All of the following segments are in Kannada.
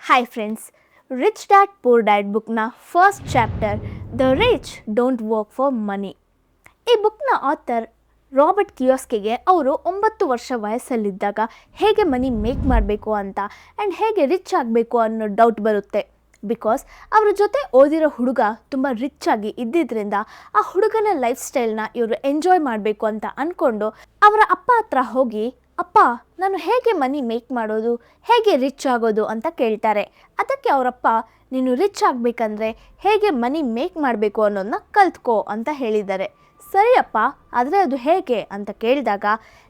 Hi friends, Rich Dad Poor Dad ಬುಕ್ನ first chapter the rich don't work for money. ಈ ಬುಕ್ನ ಆಥರ್ ರಾಬರ್ಟ್ ಕಿಯೋಸ್ಕಿಗೆ ಅವರು 9 ವರ್ಷ ವಯಸ್ಸಲ್ಲಿದ್ದಾಗ ಹೇಗೆ ಮನಿ ಮೇಕ್ ಮಾಡಬೇಕು ಅಂತ ಆ್ಯಂಡ್ ಹೇಗೆ ರಿಚ್ ಆಗಬೇಕು ಅನ್ನೋ ಡೌಟ್ ಬರುತ್ತೆ. ಬಿಕಾಸ್ ಅವ್ರ ಜೊತೆ ಓದಿರೋ ಹುಡುಗ ತುಂಬ ರಿಚ್ ಆಗಿ ಇದ್ದಿದ್ದರಿಂದ ಆ ಹುಡುಗನ ಲೈಫ್ ಸ್ಟೈಲ್ನ ಇವರು ಎಂಜಾಯ್ ಮಾಡಬೇಕು ಅಂತ ಅಂದ್ಕೊಂಡು ಅವರ ಅಪ್ಪ ಹತ್ರ ಹೋಗಿ, ಅಪ್ಪ ನಾನು ಹೇಗೆ ಮನಿ ಮೇಕ್ ಮಾಡೋದು, ಹೇಗೆ ರಿಚ್ ಆಗೋದು ಅಂತ ಕೇಳ್ತಾರೆ. ಅದಕ್ಕೆ ಅವರಪ್ಪ, ನೀನು ರಿಚ್ ಆಗಬೇಕಂದ್ರೆ ಹೇಗೆ ಮನಿ ಮೇಕ್ ಮಾಡಬೇಕು ಅನ್ನೋದನ್ನ ಕಲ್ತ್ಕೋ ಅಂತ ಹೇಳಿದ್ದಾರೆ. ಸರಿಯಪ್ಪ, ಆದರೆ ಅದು ಹೇಗೆ ಅಂತ ಕೇಳಿದಾಗ,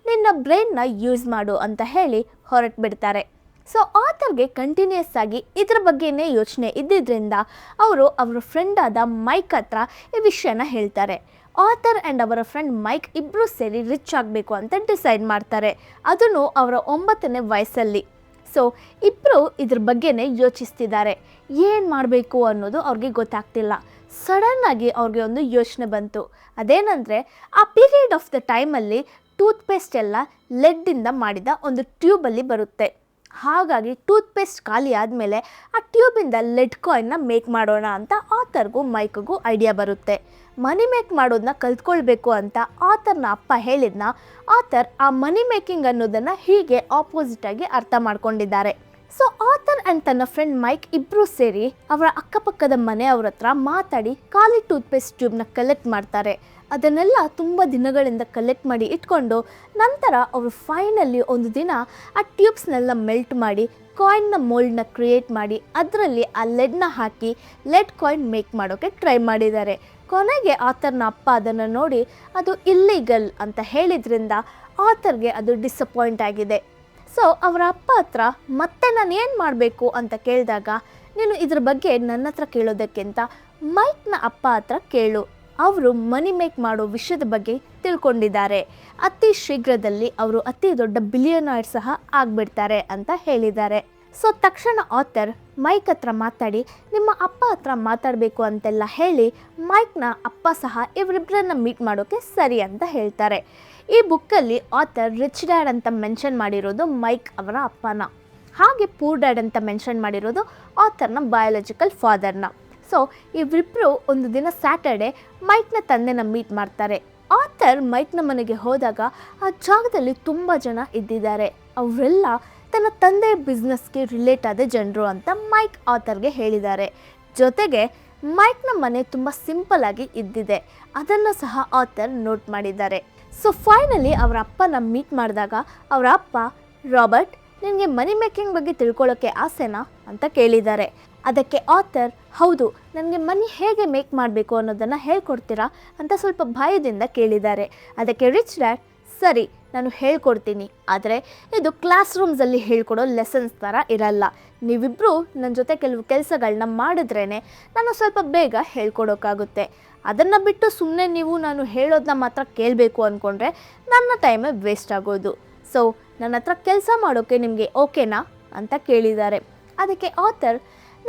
ನಿನ್ನ ಬ್ರೈನ್ನ ಯೂಸ್ ಮಾಡು ಅಂತ ಹೇಳಿ ಹೊರಟುಬಿಡ್ತಾರೆ. ಸೊ ಆಥರ್ಗೆ ಕಂಟಿನ್ಯೂಸ್ ಆಗಿ ಇದ್ರ ಬಗ್ಗೆನೇ ಯೋಚನೆ ಇದ್ದಿದ್ದರಿಂದ ಅವರು ಅವರ ಫ್ರೆಂಡ್ ಆದ ಮೈಕ್ ಹತ್ರ ಈ ವಿಷಯನ ಹೇಳ್ತಾರೆ. ಆಥರ್ ಆ್ಯಂಡ್ ಅವರ ಫ್ರೆಂಡ್ ಮೈಕ್ ಇಬ್ಬರೂ ಸೇರಿ ರಿಚ್ ಆಗಬೇಕು ಅಂತ ಡಿಸೈಡ್ ಮಾಡ್ತಾರೆ, ಅದನ್ನು ಅವರ 9ನೇ ವಯಸ್ಸಲ್ಲಿ. ಸೊ ಇಬ್ಬರು ಇದ್ರ ಬಗ್ಗೆನೇ ಯೋಚಿಸ್ತಿದ್ದಾರೆ. ಏನು ಮಾಡಬೇಕು ಅನ್ನೋದು ಅವ್ರಿಗೆ ಗೊತ್ತಾಗ್ತಿಲ್ಲ. ಸಡನ್ನಾಗಿ ಅವ್ರಿಗೆ ಒಂದು ಯೋಚನೆ ಬಂತು. ಅದೇನೆಂದರೆ, ಆ ಪೀರಿಯಡ್ ಆಫ್ ದ ಟೈಮಲ್ಲಿ ಟೂತ್ಪೇಸ್ಟ್ ಎಲ್ಲ ಲೆಡ್ಡಿಂದ ಮಾಡಿದ ಒಂದು ಟ್ಯೂಬಲ್ಲಿ ಬರುತ್ತೆ. ಹಾಗಾಗಿ ಟೂತ್ಪೇಸ್ಟ್ ಖಾಲಿ ಆದಮೇಲೆ ಆ ಟ್ಯೂಬಿಂದ ಲೆಡ್ ಕಾಯಿನ್ನ ಮೇಕ್ ಮಾಡೋಣ ಅಂತ ಆಥರ್ಗೂ ಮೈಕ್ಗೂ ಐಡಿಯಾ ಬರುತ್ತೆ. ಮನಿ ಮೇಕ್ ಮಾಡೋದನ್ನ ಕಲ್ತ್ಕೊಳ್ಬೇಕು ಅಂತ ಆಥರ್ನ ಅಪ್ಪ ಹೇಳಿದ್ನ ಆಥರ್ ಆ ಮನಿ ಮೇಕಿಂಗ್ ಅನ್ನೋದನ್ನು ಹೀಗೆ ಆಪೋಸಿಟಾಗಿ ಅರ್ಥ ಮಾಡ್ಕೊಂಡಿದ್ದಾರೆ. ಸೊ ಆಥರ್ ಆ್ಯಂಡ್ ತನ್ನ ಫ್ರೆಂಡ್ ಮೈಕ್ ಇಬ್ಬರೂ ಸೇರಿ ಅವರ ಅಕ್ಕಪಕ್ಕದ ಮನೆಯವ್ರ ಹತ್ರ ಮಾತಾಡಿ ಖಾಲಿ ಟೂತ್ಪೇಸ್ಟ್ ಟ್ಯೂಬ್ನ ಕಲೆಕ್ಟ್ ಮಾಡ್ತಾರೆ. ಅದನ್ನೆಲ್ಲ ತುಂಬ ದಿನಗಳಿಂದ ಕಲೆಕ್ಟ್ ಮಾಡಿ ಇಟ್ಕೊಂಡು ನಂತರ ಅವರು ಫೈನಲಿ ಒಂದು ದಿನ ಆ ಟ್ಯೂಬ್ಸ್ನೆಲ್ಲ ಮೆಲ್ಟ್ ಮಾಡಿ ಕಾಯಿನ್ನ ಮೋಲ್ಡ್ನ ಕ್ರಿಯೇಟ್ ಮಾಡಿ ಅದರಲ್ಲಿ ಆ ಲೆಡ್ನ ಹಾಕಿ ಲೆಡ್ ಕಾಯಿನ್ ಮೇಕ್ ಮಾಡೋಕ್ಕೆ ಟ್ರೈ ಮಾಡಿದ್ದಾರೆ. ಕೊನೆಗೆ ಆಥರ್ನ ಅಪ್ಪ ಅದನ್ನು ನೋಡಿ ಅದು ಇಲ್ಲೀಗಲ್ ಅಂತ ಹೇಳಿದ್ರಿಂದ ಆಥರ್ಗೆ ಅದು ಡಿಸಪಾಯಿಂಟ್ ಆಗಿದೆ. ಸೊ ಅವರ ಅಪ್ಪ ಹತ್ರ ಮತ್ತೆ ನಾನು ಏನು ಮಾಡಬೇಕು ಅಂತ ಕೇಳಿದಾಗ, ನೀನು ಇದ್ರ ಬಗ್ಗೆ ನನ್ನ ಹತ್ರ ಕೇಳೋದಕ್ಕಿಂತ ಮೈಕ್ನ ಅಪ್ಪ ಹತ್ರ ಕೇಳು, ಅವರು ಮನಿ ಮೇಕ್ ಮಾಡೋ ವಿಷಯದ ಬಗ್ಗೆ ತಿಳ್ಕೊಂಡಿದ್ದಾರೆ, ಅತಿ ಶೀಘ್ರದಲ್ಲಿ ಅವರು ಅತಿ ದೊಡ್ಡ ಬಿಲಿಯನರ್ ಸಹ ಆಗಿಬಿಡ್ತಾರೆ ಅಂತ ಹೇಳಿದ್ದಾರೆ. ಸೊ ತಕ್ಷಣ ಆಥರ್ ಮೈಕ್ ಹತ್ರ ಮಾತಾಡಿ, ನಿಮ್ಮ ಅಪ್ಪ ಹತ್ರ ಮಾತಾಡಬೇಕು ಅಂತೆಲ್ಲ ಹೇಳಿ ಮೈಕ್ನ ಅಪ್ಪ ಸಹ ಇವರಿಬ್ಬರನ್ನ ಮೀಟ್ ಮಾಡೋಕ್ಕೆ ಸರಿ ಅಂತ ಹೇಳ್ತಾರೆ. ಈ ಬುಕ್ಕಲ್ಲಿ ಆಥರ್ ರಿಚ್ ಡ್ಯಾಡ್ ಅಂತ ಮೆನ್ಷನ್ ಮಾಡಿರೋದು ಮೈಕ್ ಅವರ ಅಪ್ಪನ, ಹಾಗೆ ಪೂರ್ ಡ್ಯಾಡ್ ಅಂತ ಮೆನ್ಷನ್ ಮಾಡಿರೋದು ಆಥರ್ನ ಬಯಾಲಜಿಕಲ್ ಫಾದರ್ನ. ಸೊ ಇವರಿಬ್ಬರು ಒಂದು ದಿನ ಸ್ಯಾಟರ್ಡೆ ಮೈಕ್ನ ತಂದೆನ ಮೀಟ್ ಮಾಡ್ತಾರೆ. ಆಥರ್ ಮೈಕ್ನ ಮನೆಗೆ ಹೋದಾಗ ಆ ಜಾಗದಲ್ಲಿ ತುಂಬ ಜನ ಇದ್ದಿದ್ದಾರೆ. ಅವರೆಲ್ಲ ತನ್ನ ತಂದೆಯ ಬಿಸ್ನೆಸ್ಗೆ ರಿಲೇಟ್ ಆದ ಜನರು ಅಂತ ಮೈಕ್ ಆಥರ್ಗೆ ಹೇಳಿದ್ದಾರೆ. ಜೊತೆಗೆ ಮೈಕ್ನ ಮನೆ ತುಂಬ ಸಿಂಪಲ್ ಆಗಿ ಇದ್ದಿದೆ, ಅದನ್ನು ಸಹ ಆಥರ್ ನೋಟ್ ಮಾಡಿದ್ದಾರೆ. ಸೊ ಫೈನಲಿ ಅವರ ಅಪ್ಪನ ಮೀಟ್ ಮಾಡಿದಾಗ ಅವರ ಅಪ್ಪ, ರಾಬರ್ಟ್, ನಿನಗೆ ಮನಿ ಮೇಕಿಂಗ್ ಬಗ್ಗೆ ತಿಳ್ಕೊಳ್ಳೋಕ್ಕೆ ಆಸೆನಾ ಅಂತ ಕೇಳಿದ್ದಾರೆ. ಅದಕ್ಕೆ ಆಥರ್, ಹೌದು, ನನಗೆ ಮನಿ ಹೇಗೆ ಮೇಕ್ ಮಾಡಬೇಕು ಅನ್ನೋದನ್ನು ಹೇಳ್ಕೊಡ್ತೀರಾ ಅಂತ ಸ್ವಲ್ಪ ಭಯದಿಂದ ಕೇಳಿದ್ದಾರೆ. ಅದಕ್ಕೆ ರಿಚ್ ಡ್ಯಾಡ್, ಸರಿ ನಾನು ಹೇಳ್ಕೊಡ್ತೀನಿ, ಆದರೆ ಇದು ಕ್ಲಾಸ್ ರೂಮ್ಸಲ್ಲಿ ಹೇಳ್ಕೊಡೋ ಲೆಸನ್ಸ್ ಥರ ಇರಲ್ಲ. ನೀವಿಬ್ಬರು ನನ್ನ ಜೊತೆ ಕೆಲವು ಕೆಲಸಗಳನ್ನ ಮಾಡಿದ್ರೇ ನಾನು ಸ್ವಲ್ಪ ಬೇಗ ಹೇಳ್ಕೊಡೋಕ್ಕಾಗುತ್ತೆ. ಅದನ್ನು ಬಿಟ್ಟು ಸುಮ್ಮನೆ ನೀವು ನಾನು ಹೇಳೋದನ್ನ ಮಾತ್ರ ಕೇಳಬೇಕು ಅಂದ್ಕೊಂಡ್ರೆ ನನ್ನ ಟೈಮೇ ವೇಸ್ಟ್ ಆಗೋದು. ಸೊ ನನ್ನ ಹತ್ರ ಕೆಲಸ ಮಾಡೋಕ್ಕೆ ನಿಮಗೆ ಓಕೆನಾ ಅಂತ ಕೇಳಿದ್ದಾರೆ. ಅದಕ್ಕೆ ಆಥರ್,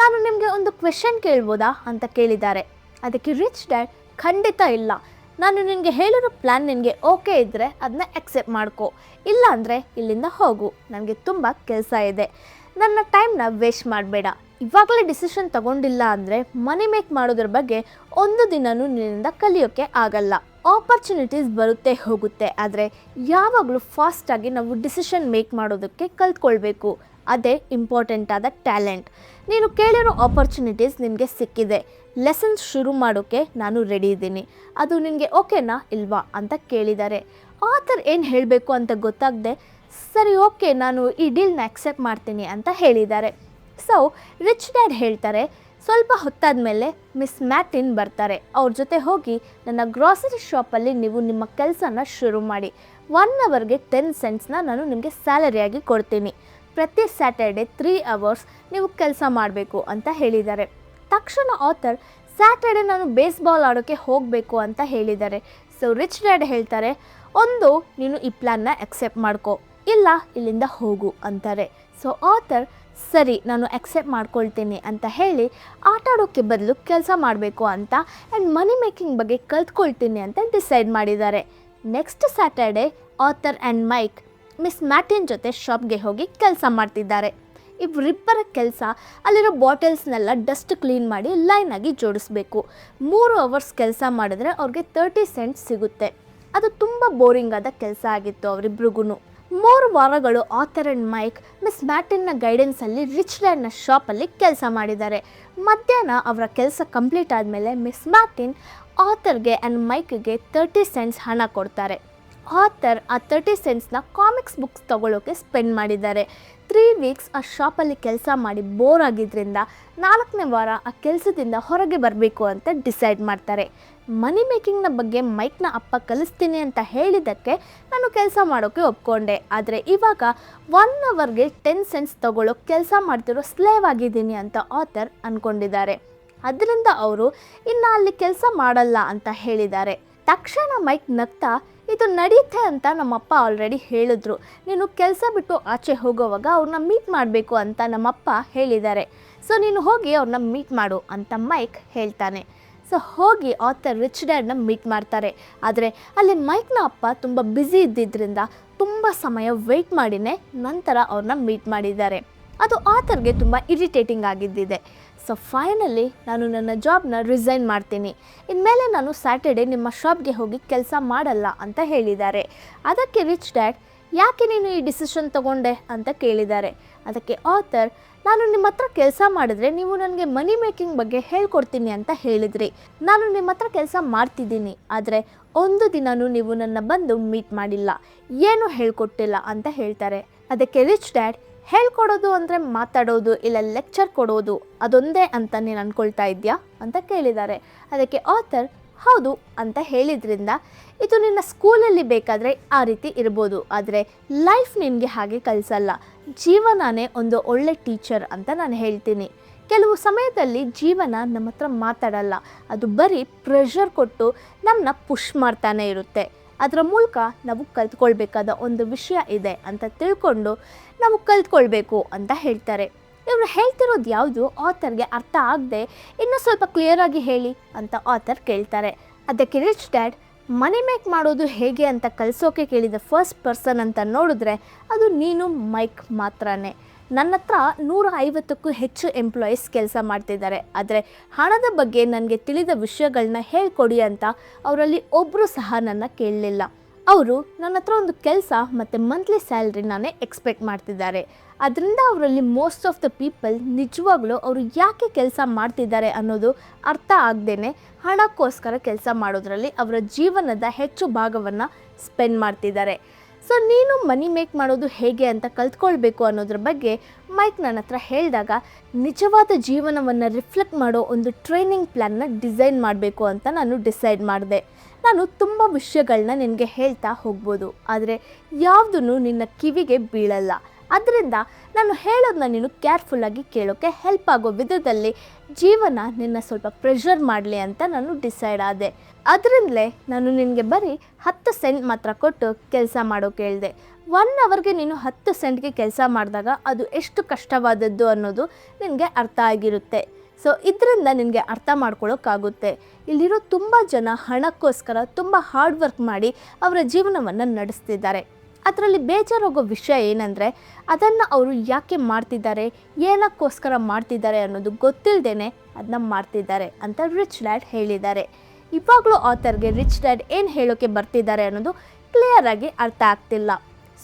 ನಾನು ನಿಮಗೆ ಒಂದು ಕ್ವೆಶನ್ ಕೇಳ್ಬೋದಾ ಅಂತ ಕೇಳಿದ್ದಾರೆ. ಅದಕ್ಕೆ ರಿಚ್ ಡ್ಯಾಡ್, ಖಂಡಿತ ಇಲ್ಲ, ನಾನು ನಿನಗೆ ಹೇಳಿರೋ ಪ್ಲ್ಯಾನ್ ನಿನಗೆ ಓಕೆ ಇದ್ದರೆ ಅದನ್ನ ಎಕ್ಸೆಪ್ಟ್ ಮಾಡ್ಕೊ, ಇಲ್ಲ ಅಂದರೆ ಇಲ್ಲಿಂದ ಹೋಗು, ನನಗೆ ತುಂಬ ಕೆಲಸ ಇದೆ, ನನ್ನ ಟೈಮ್ನ ವೇಸ್ಟ್ ಮಾಡಬೇಡ. ಇವಾಗಲೇ ಡಿಸಿಷನ್ ತಗೊಂಡಿಲ್ಲ ಅಂದರೆ ಮನಿ ಮೇಕ್ ಮಾಡೋದ್ರ ಬಗ್ಗೆ ಒಂದು ದಿನವೂ ನಿನ್ನಿಂದ ಕಲಿಯೋಕ್ಕೆ ಆಗಲ್ಲ. ಆಪರ್ಚುನಿಟೀಸ್ ಬರುತ್ತೆ ಹೋಗುತ್ತೆ, ಆದರೆ ಯಾವಾಗಲೂ ಫಾಸ್ಟಾಗಿ ನಾವು ಡಿಸಿಷನ್ ಮೇಕ್ ಮಾಡೋದಕ್ಕೆ ಕಲ್ತ್ಕೊಳ್ಬೇಕು. ಅದೇ ಇಂಪಾರ್ಟೆಂಟ್ ಆದ ಟ್ಯಾಲೆಂಟ್. ನೀನು ಕೇಳಿರೋ ಆಪರ್ಚುನಿಟೀಸ್ ನಿನಗೆ ಸಿಕ್ಕಿದೆ, ಲೆಸನ್ಸ್ ಶುರು ಮಾಡೋಕ್ಕೆ ನಾನು ರೆಡಿ ಇದ್ದೀನಿ, ಅದು ನಿನಗೆ ಓಕೆನಾ ಇಲ್ವಾ ಅಂತ ಕೇಳಿದ್ದಾರೆ. ಆಥರ್ ಏನು ಹೇಳಬೇಕು ಅಂತ ಗೊತ್ತಾಗದೆ, ಸರಿ ಓಕೆ ನಾನು ಈ ಡೀಲ್ನ ಅಕ್ಸೆಪ್ಟ್ ಮಾಡ್ತೀನಿ ಅಂತ ಹೇಳಿದ್ದಾರೆ. ಸೊ ರಿಚ್ ಡ್ಯಾಡ್ ಹೇಳ್ತಾರೆ, ಸ್ವಲ್ಪ ಹೊತ್ತಾದ ಮೇಲೆ ಮಿಸ್ ಮ್ಯಾಟಿನ್ ಬರ್ತಾರೆ, ಅವ್ರ ಜೊತೆ ಹೋಗಿ ನನ್ನ ಗ್ರಾಸರಿ ಶಾಪಲ್ಲಿ ನೀವು ನಿಮ್ಮ ಕೆಲಸನ ಶುರು ಮಾಡಿ, 1 ಅವರ್ಗೆ 10 ಸೆಂಟ್ಸ್ನ ನಾನು ನಿಮಗೆ ಸ್ಯಾಲರಿಯಾಗಿ ಕೊಡ್ತೀನಿ, ಪ್ರತಿ ಸ್ಯಾಟರ್ಡೆ 3 ಅವರ್ಸ್ ನೀವು ಕೆಲಸ ಮಾಡಬೇಕು ಅಂತ ಹೇಳಿದ್ದಾರೆ. ತಕ್ಷಣ ಆಥರ್, ಸ್ಯಾಟರ್ಡೆ ನಾನು ಬೇಸ್ಬಾಲ್ ಆಡೋಕ್ಕೆ ಹೋಗಬೇಕು ಅಂತ ಹೇಳಿದ್ದಾರೆ. ಸೊ ರಿಚ್ ಡ್ಯಾಡ್ ಹೇಳ್ತಾರೆ, ಒಂದು ನೀನು ಈ ಪ್ಲ್ಯಾನ್ನ ಅಕ್ಸೆಪ್ಟ್ ಮಾಡ್ಕೊ, ಇಲ್ಲ ಇಲ್ಲಿಂದ ಹೋಗು ಅಂತಾರೆ. ಸೊ ಆಥರ್, ಸರಿ ನಾನು ಅಕ್ಸೆಪ್ಟ್ ಮಾಡ್ಕೊಳ್ತೀನಿ ಅಂತ ಹೇಳಿ ಆಟ ಆಡೋಕ್ಕೆ ಬದಲು ಕೆಲಸ ಮಾಡಬೇಕು ಅಂತ ಆ್ಯಂಡ್ ಮನಿ ಮೇಕಿಂಗ್ ಬಗ್ಗೆ ಕಲ್ತ್ಕೊಳ್ತೀನಿ ಅಂತ ಡಿಸೈಡ್ ಮಾಡಿದ್ದಾರೆ. Next Saturday Arthur and Mike Miss Matin ಜೊತೆ ಶಾಪ್ಗೆ ಹೋಗಿ ಕೆಲಸ ಮಾಡ್ತಿದ್ದಾರೆ. ಇವರಿಬ್ಬರ ಕೆಲಸ ಅಲ್ಲಿರೋ ಬಾಟಲ್ಸ್ನೆಲ್ಲ ಡಸ್ಟ್ ಕ್ಲೀನ್ ಮಾಡಿ ಲೈನಾಗಿ ಜೋಡಿಸ್ಬೇಕು. 3 ಅವರ್ಸ್ ಕೆಲಸ ಮಾಡಿದ್ರೆ ಅವ್ರಿಗೆ 30 ಸೆಂಟ್ಸ್ ಸಿಗುತ್ತೆ. ಅದು ತುಂಬ ಬೋರಿಂಗ್ ಆದ ಕೆಲಸ ಆಗಿತ್ತು ಅವರಿಬ್ರಿಗೂ. 3 ವಾರಗಳು ಆಥರ್ ಆ್ಯಂಡ್ ಮೈಕ್ ಮಿಸ್ ಮ್ಯಾಟಿನ್ನ ಗೈಡೆನ್ಸಲ್ಲಿ ರಿಚ್ ಡ್ಯಾಡ್ನ ಶಾಪಲ್ಲಿ ಕೆಲಸ ಮಾಡಿದ್ದಾರೆ. ಮಧ್ಯಾಹ್ನ ಅವರ ಕೆಲಸ ಕಂಪ್ಲೀಟ್ ಆದಮೇಲೆ ಮಿಸ್ ಮ್ಯಾಟಿನ್ ಆಥರ್ಗೆ ಆ್ಯಂಡ್ ಮೈಕ್ಗೆ 30 ಸೆಂಟ್ಸ್ ಹಣ ಕೊಡ್ತಾರೆ. ಆಥರ್ ಆ 30 ಸೆಂಟ್ಸ್ನ ಕಾಮಿಕ್ಸ್ ಬುಕ್ಸ್ ತೊಗೊಳ್ಳೋಕೆ ಸ್ಪೆಂಡ್ ಮಾಡಿದ್ದಾರೆ. 3 ವೀಕ್ಸ್ ಆ ಶಾಪಲ್ಲಿ ಕೆಲಸ ಮಾಡಿ ಬೋರ್ ಆಗಿದ್ದರಿಂದ 4ನೇ ವಾರ ಆ ಕೆಲಸದಿಂದ ಹೊರಗೆ ಬರಬೇಕು ಅಂತ ಡಿಸೈಡ್ ಮಾಡ್ತಾರೆ. ಮನಿ ಮೇಕಿಂಗ್ನ ಬಗ್ಗೆ ಮೈಕ್ನ ಅಪ್ಪ ಕಲಿಸ್ತೀನಿ ಅಂತ ಹೇಳಿದ್ದಕ್ಕೆ ನಾನು ಕೆಲಸ ಮಾಡೋಕ್ಕೆ ಒಪ್ಕೊಂಡೆ. ಆದರೆ ಇವಾಗ 1 ಅವರ್ಗೆ 10 ಸೆಂಟ್ಸ್ ತೊಗೊಳ್ಳೋ ಕೆಲಸ ಮಾಡ್ತಿರೋ ಸ್ಲೇವ್ ಆಗಿದ್ದೀನಿ ಅಂತ ಆಥರ್ ಅಂದ್ಕೊಂಡಿದ್ದಾರೆ. ಅದರಿಂದ ಅವರು ಇನ್ನು ಅಲ್ಲಿ ಕೆಲಸ ಮಾಡಲ್ಲ ಅಂತ ಹೇಳಿದ್ದಾರೆ. ತಕ್ಷಣ ಮೈಕ್ ನಗ್ತಾ, ಇದು ನಡೆಯುತ್ತೆ ಅಂತ ನಮ್ಮಪ್ಪ ಆಲ್ರೆಡಿ ಹೇಳಿದ್ರು. ನೀನು ಕೆಲಸ ಬಿಟ್ಟು ಆಚೆ ಹೋಗೋವಾಗ ಅವ್ರನ್ನ ಮೀಟ್ ಮಾಡಬೇಕು ಅಂತ ನಮ್ಮಪ್ಪ ಹೇಳಿದ್ದಾರೆ. ಸೊ ನೀನು ಹೋಗಿ ಅವ್ರನ್ನ ಮೀಟ್ ಮಾಡು ಅಂತ ಮೈಕ್ ಹೇಳ್ತಾನೆ. ಸೊ ಹೋಗಿ ಆಥರ್ ರಿಚ್ ಡ್ಯಾಡ್ನ ಮೀಟ್ ಮಾಡ್ತಾರೆ. ಆದರೆ ಅಲ್ಲಿ ಮೈಕ್ನ ಅಪ್ಪ ತುಂಬ ಬ್ಯುಸಿ ಇದ್ದಿದ್ದರಿಂದ ತುಂಬ ಸಮಯ ವೆಯ್ಟ್ ಮಾಡಿನೇ ನಂತರ ಅವ್ರನ್ನ ಮೀಟ್ ಮಾಡಿದ್ದಾರೆ. ಅದು ಆಥರ್ಗೆ ತುಂಬ ಇರಿಟೇಟಿಂಗ್ ಆಗಿದ್ದಿದೆ. ಸೊ ಫೈನಲಿ ನಾನು ನನ್ನ ಜಾಬ್ನ ರಿಸೈನ್ ಮಾಡ್ತೀನಿ, ಇನ್ಮೇಲೆ ನಾನು ಸ್ಯಾಟರ್ಡೆ ನಿಮ್ಮ ಶಾಪ್ಗೆ ಹೋಗಿ ಕೆಲಸ ಮಾಡಲ್ಲ ಅಂತ ಹೇಳಿದ್ದಾರೆ. ಅದಕ್ಕೆ ರಿಚ್ ಡ್ಯಾಡ್, ಯಾಕೆ ನೀನು ಈ ಡಿಸಿಷನ್ ತಗೊಂಡೆ ಅಂತ ಕೇಳಿದ್ದಾರೆ. ಅದಕ್ಕೆ ಆಥರ್, ನಾನು ನಿಮ್ಮ ಹತ್ರ ಕೆಲಸ ಮಾಡಿದ್ರೆ ನೀವು ನನಗೆ ಮನಿ ಮೇಕಿಂಗ್ ಬಗ್ಗೆ ಹೇಳ್ಕೊಡ್ತೀನಿ ಅಂತ ಹೇಳಿದ್ರಿ. ನಾನು ನಿಮ್ಮ ಹತ್ರ ಕೆಲಸ ಮಾಡ್ತಿದ್ದೀನಿ, ಆದರೆ ಒಂದು ದಿನವೂ ನೀವು ನನ್ನ ಬಂದು ಮೀಟ್ ಮಾಡಿಲ್ಲ, ಏನೂ ಹೇಳ್ಕೊಟ್ಟಿಲ್ಲ ಅಂತ ಹೇಳ್ತಾರೆ. ಅದಕ್ಕೆ ರಿಚ್ ಡ್ಯಾಡ್, ಹೇಳ್ಕೊಡೋದು ಅಂದರೆ ಮಾತಾಡೋದು ಇಲ್ಲ ಲೆಕ್ಚರ್ ಕೊಡೋದು ಅದೊಂದೇ ಅಂತ ನೀನು ಅಂದ್ಕೊಳ್ತಾ ಇದೆಯಾ ಅಂತ ಕೇಳಿದ್ದಾರೆ. ಅದಕ್ಕೆ ಆಥರ್, ಹೌದು ಅಂತ ಹೇಳಿದ್ರಿಂದ, ಇದು ನಿನ್ನ ಸ್ಕೂಲಲ್ಲಿ ಬೇಕಾದರೆ ಆ ರೀತಿ ಇರ್ಬೋದು, ಆದರೆ ಲೈಫ್ ನಿನಗೆ ಹಾಗೆ ಕಲಿಸಲ್ಲ. ಜೀವನನೇ ಒಂದು ಒಳ್ಳೆ ಟೀಚರ್ ಅಂತ ನಾನು ಹೇಳ್ತೀನಿ. ಕೆಲವು ಸಮಯದಲ್ಲಿ ಜೀವನ ನಮ್ಮ ಹತ್ರ ಮಾತಾಡಲ್ಲ, ಅದು ಬರೀ ಪ್ರೆಷರ್ ಕೊಟ್ಟು ನಮ್ಮನ್ನ ಪುಷ್ ಮಾಡ್ತಾನೆ ಇರುತ್ತೆ. ಅದರ ಮೂಲಕ ನಾವು ಕಲ್ತ್ಕೊಳ್ಬೇಕಾದ ಒಂದು ವಿಷಯ ಇದೆ ಅಂತ ತಿಳ್ಕೊಂಡು ನಾವು ಕಲ್ತ್ಕೊಳ್ಬೇಕು ಅಂತ ಹೇಳ್ತಾರೆ. ಇವರು ಹೇಳ್ತಿರೋದು ಯಾವುದು ಆಥರ್ಗೆ ಅರ್ಥ ಆಗದೆ ಇನ್ನೂ ಸ್ವಲ್ಪ ಕ್ಲಿಯರಾಗಿ ಹೇಳಿ ಅಂತ ಆಥರ್ ಕೇಳ್ತಾರೆ. ಅದಕ್ಕೆ ರಿಚ್ ಡ್ಯಾಡ್, ಮನಿ ಮೇಕ್ ಮಾಡೋದು ಹೇಗೆ ಅಂತ ಕಲಿಸೋಕೆ ಕೇಳಿದ ಫಸ್ಟ್ ಪರ್ಸನ್ ಅಂತ ನೋಡಿದ್ರೆ ಅದು ನೀನು ಮೈಕ್ ಮಾತ್ರನೇ. ನನ್ನ ಹತ್ರ 150ಕ್ಕೂ ಹೆಚ್ಚು ಎಂಪ್ಲಾಯೀಸ್ ಕೆಲಸ ಮಾಡ್ತಿದ್ದಾರೆ, ಆದರೆ ಹಣದ ಬಗ್ಗೆ ನನಗೆ ತಿಳಿದ ವಿಷಯಗಳನ್ನ ಹೇಳ್ಕೊಡಿ ಅಂತ ಅವರಲ್ಲಿ ಒಬ್ಬರು ಸಹ ನನ್ನ ಕೇಳಲಿಲ್ಲ. ಅವರು ನನ್ನ ಹತ್ರ ಒಂದು ಕೆಲಸ ಮತ್ತು ಮಂತ್ಲಿ ಸ್ಯಾಲ್ರಿನೇ ಎಕ್ಸ್ಪೆಕ್ಟ್ ಮಾಡ್ತಿದ್ದಾರೆ. ಅದರಿಂದ ಅವರಲ್ಲಿ ಮೋಸ್ಟ್ ಆಫ್ ದ ಪೀಪಲ್ ನಿಜವಾಗ್ಲೂ ಅವರು ಯಾಕೆ ಕೆಲಸ ಮಾಡ್ತಿದ್ದಾರೆ ಅನ್ನೋದು ಅರ್ಥ ಆಗದೇನೆ ಹಣಕ್ಕೋಸ್ಕರ ಕೆಲಸ ಮಾಡೋದ್ರಲ್ಲಿ ಅವರ ಜೀವನದ ಹೆಚ್ಚು ಭಾಗವನ್ನು ಸ್ಪೆಂಡ್ ಮಾಡ್ತಿದ್ದಾರೆ. ಸೊ ನೀನು ಮನಿ ಮೇಕ್ ಮಾಡೋದು ಹೇಗೆ ಅಂತ ಕಲ್ತ್ಕೊಳ್ಬೇಕು ಅನ್ನೋದ್ರ ಬಗ್ಗೆ ಮೈಕ್ ನನ್ನ ಹತ್ರ ಹೇಳಿದಾಗ ನಿಜವಾದ ಜೀವನವನ್ನು ರಿಫ್ಲೆಕ್ಟ್ ಮಾಡೋ ಒಂದು ಟ್ರೈನಿಂಗ್ ಪ್ಲ್ಯಾನ್ನ ಡಿಸೈನ್ ಮಾಡಬೇಕು ಅಂತ ನಾನು ಡಿಸೈಡ್ ಮಾಡಿದೆ. ನಾನು ತುಂಬ ವಿಷಯಗಳನ್ನ ನಿನಗೆ ಹೇಳ್ತಾ ಹೋಗ್ಬೋದು, ಆದರೆ ಯಾವುದೂ ನಿನ್ನ ಕಿವಿಗೆ ಬೀಳಲ್ಲ. ಅದರಿಂದ ನಾನು ಹೇಳೋದನ್ನ ನೀನು ಕೇರ್ಫುಲ್ಲಾಗಿ ಕೇಳೋಕ್ಕೆ ಹೆಲ್ಪ್ ಆಗೋ ವಿಧದಲ್ಲಿ ಜೀವನ ನಿನ್ನ ಸ್ವಲ್ಪ ಪ್ರೆಷರ್ ಮಾಡಲಿ ಅಂತ ನಾನು ಡಿಸೈಡ್ ಆದೆ. ಅದರಿಂದಲೇ ನಾನು ನಿನಗೆ ಬರೀ 10 ಸೆಂಟ್ ಮಾತ್ರ ಕೊಟ್ಟು ಕೆಲಸ ಮಾಡೋಕೆ ಹೇಳಿದೆ. 1 ಅವರ್ಗೆ ನೀನು 10 ಸೆಂಟ್ಗೆ ಕೆಲಸ ಮಾಡಿದಾಗ ಅದು ಎಷ್ಟು ಕಷ್ಟವಾದದ್ದು ಅನ್ನೋದು ನಿನಗೆ ಅರ್ಥ ಆಗಿರುತ್ತೆ. ಸೊ ಇದರಿಂದ ನಿನಗೆ ಅರ್ಥ ಮಾಡ್ಕೊಳ್ಳೋಕ್ಕಾಗುತ್ತೆ. ಇಲ್ಲಿರೋ ತುಂಬ ಜನ ಹಣಕ್ಕೋಸ್ಕರ ತುಂಬ ಹಾರ್ಡ್ ವರ್ಕ್ ಮಾಡಿ ಅವರ ಜೀವನವನ್ನು ನಡೆಸ್ತಿದ್ದಾರೆ. ಅದರಲ್ಲಿ ಬೇಜಾರಾಗೋ ವಿಷಯ ಏನಂದರೆ ಅದನ್ನು ಅವರು ಯಾಕೆ ಮಾಡ್ತಿದ್ದಾರೆ, ಏನಕ್ಕೋಸ್ಕರ ಮಾಡ್ತಿದ್ದಾರೆ ಅನ್ನೋದು ಗೊತ್ತಿಲ್ಲದೇ ಅದನ್ನ ಮಾಡ್ತಿದ್ದಾರೆ ಅಂತ ರಿಚ್ ಡ್ಯಾಡ್ ಹೇಳಿದ್ದಾರೆ. ಇವಾಗಲೂ ಆಥರ್ಗೆ ರಿಚ್ ಡ್ಯಾಡ್ ಏನು ಹೇಳೋಕ್ಕೆ ಬರ್ತಿದ್ದಾರೆ ಅನ್ನೋದು ಕ್ಲಿಯರಾಗಿ ಅರ್ಥ ಆಗ್ತಿಲ್ಲ.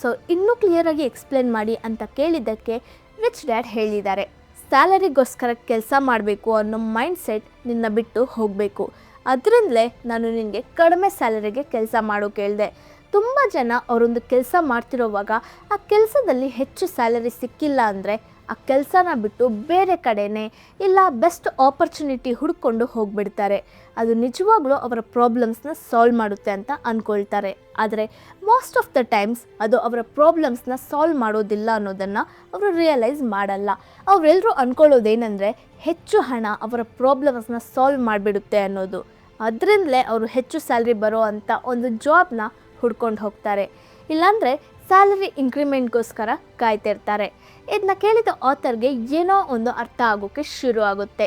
ಸೊ ಇನ್ನೂ ಕ್ಲಿಯರಾಗಿ ಎಕ್ಸ್ಪ್ಲೇನ್ ಮಾಡಿ ಅಂತ ಕೇಳಿದ್ದಕ್ಕೆ ರಿಚ್ ಡ್ಯಾಡ್ ಹೇಳಿದ್ದಾರೆ, ಸ್ಯಾಲರಿಗೋಸ್ಕರ ಕೆಲಸ ಮಾಡಬೇಕು ಅನ್ನೋ ಮೈಂಡ್ಸೆಟ್ ನಿನ್ನ ಬಿಟ್ಟು ಹೋಗಬೇಕು. ಅದರಿಂದಲೇ ನಾನು ನಿನಗೆ ಕಡಿಮೆ ಸ್ಯಾಲರಿಗೆ ಕೆಲಸ ಮಾಡೋಕೆ ಹೇಳಿದೆ. ತುಂಬ ಜನ ಅವರೊಂದು ಕೆಲಸ ಮಾಡ್ತಿರೋವಾಗ ಆ ಕೆಲಸದಲ್ಲಿ ಹೆಚ್ಚು ಸ್ಯಾಲರಿ ಸಿಕ್ಕಿಲ್ಲ ಅಂದರೆ ಆ ಕೆಲಸನ ಬಿಟ್ಟು ಬೇರೆ ಕಡೆನೇ ಇಲ್ಲ ಬೆಸ್ಟ್ ಆಪರ್ಚುನಿಟಿ ಹುಡ್ಕೊಂಡು ಹೋಗಿಬಿಡ್ತಾರೆ. ಅದು ನಿಜವಾಗ್ಲೂ ಅವರ ಪ್ರಾಬ್ಲಮ್ಸ್ನ ಸಾಲ್ವ್ ಮಾಡುತ್ತೆ ಅಂತ ಅಂದ್ಕೊಳ್ತಾರೆ. ಆದರೆ ಮೋಸ್ಟ್ ಆಫ್ ದ ಟೈಮ್ಸ್ ಅದು ಅವರ ಪ್ರಾಬ್ಲಮ್ಸ್ನ ಸಾಲ್ವ್ ಮಾಡೋದಿಲ್ಲ ಅನ್ನೋದನ್ನು ಅವರು ರಿಯಲೈಸ್ ಮಾಡಲ್ಲ. ಅವರೆಲ್ಲರೂ ಅಂದ್ಕೊಳ್ಳೋದೇನೆಂದರೆ ಹೆಚ್ಚು ಹಣ ಅವರ ಪ್ರಾಬ್ಲಮ್ಸ್ನ ಸಾಲ್ವ್ ಮಾಡಿಬಿಡುತ್ತೆ ಅನ್ನೋದು. ಅದರಿಂದಲೇ ಅವರು ಹೆಚ್ಚು ಸ್ಯಾಲ್ರಿ ಬರೋ ಅಂಥ ಒಂದು ಜಾಬ್ನ ಹುಡ್ಕೊಂಡು ಹೋಗ್ತಾರೆ, ಇಲ್ಲಾಂದರೆ ಸ್ಯಾಲರಿ ಇನ್ಕ್ರಿಮೆಂಟ್ಗೋಸ್ಕರ ಕಾಯ್ತಿರ್ತಾರೆ. ಇದನ್ನ ಕೇಳಿದ ಆಥರ್ಗೆ ಏನೋ ಒಂದು ಅರ್ಥ ಆಗೋಕ್ಕೆ ಶುರು ಆಗುತ್ತೆ.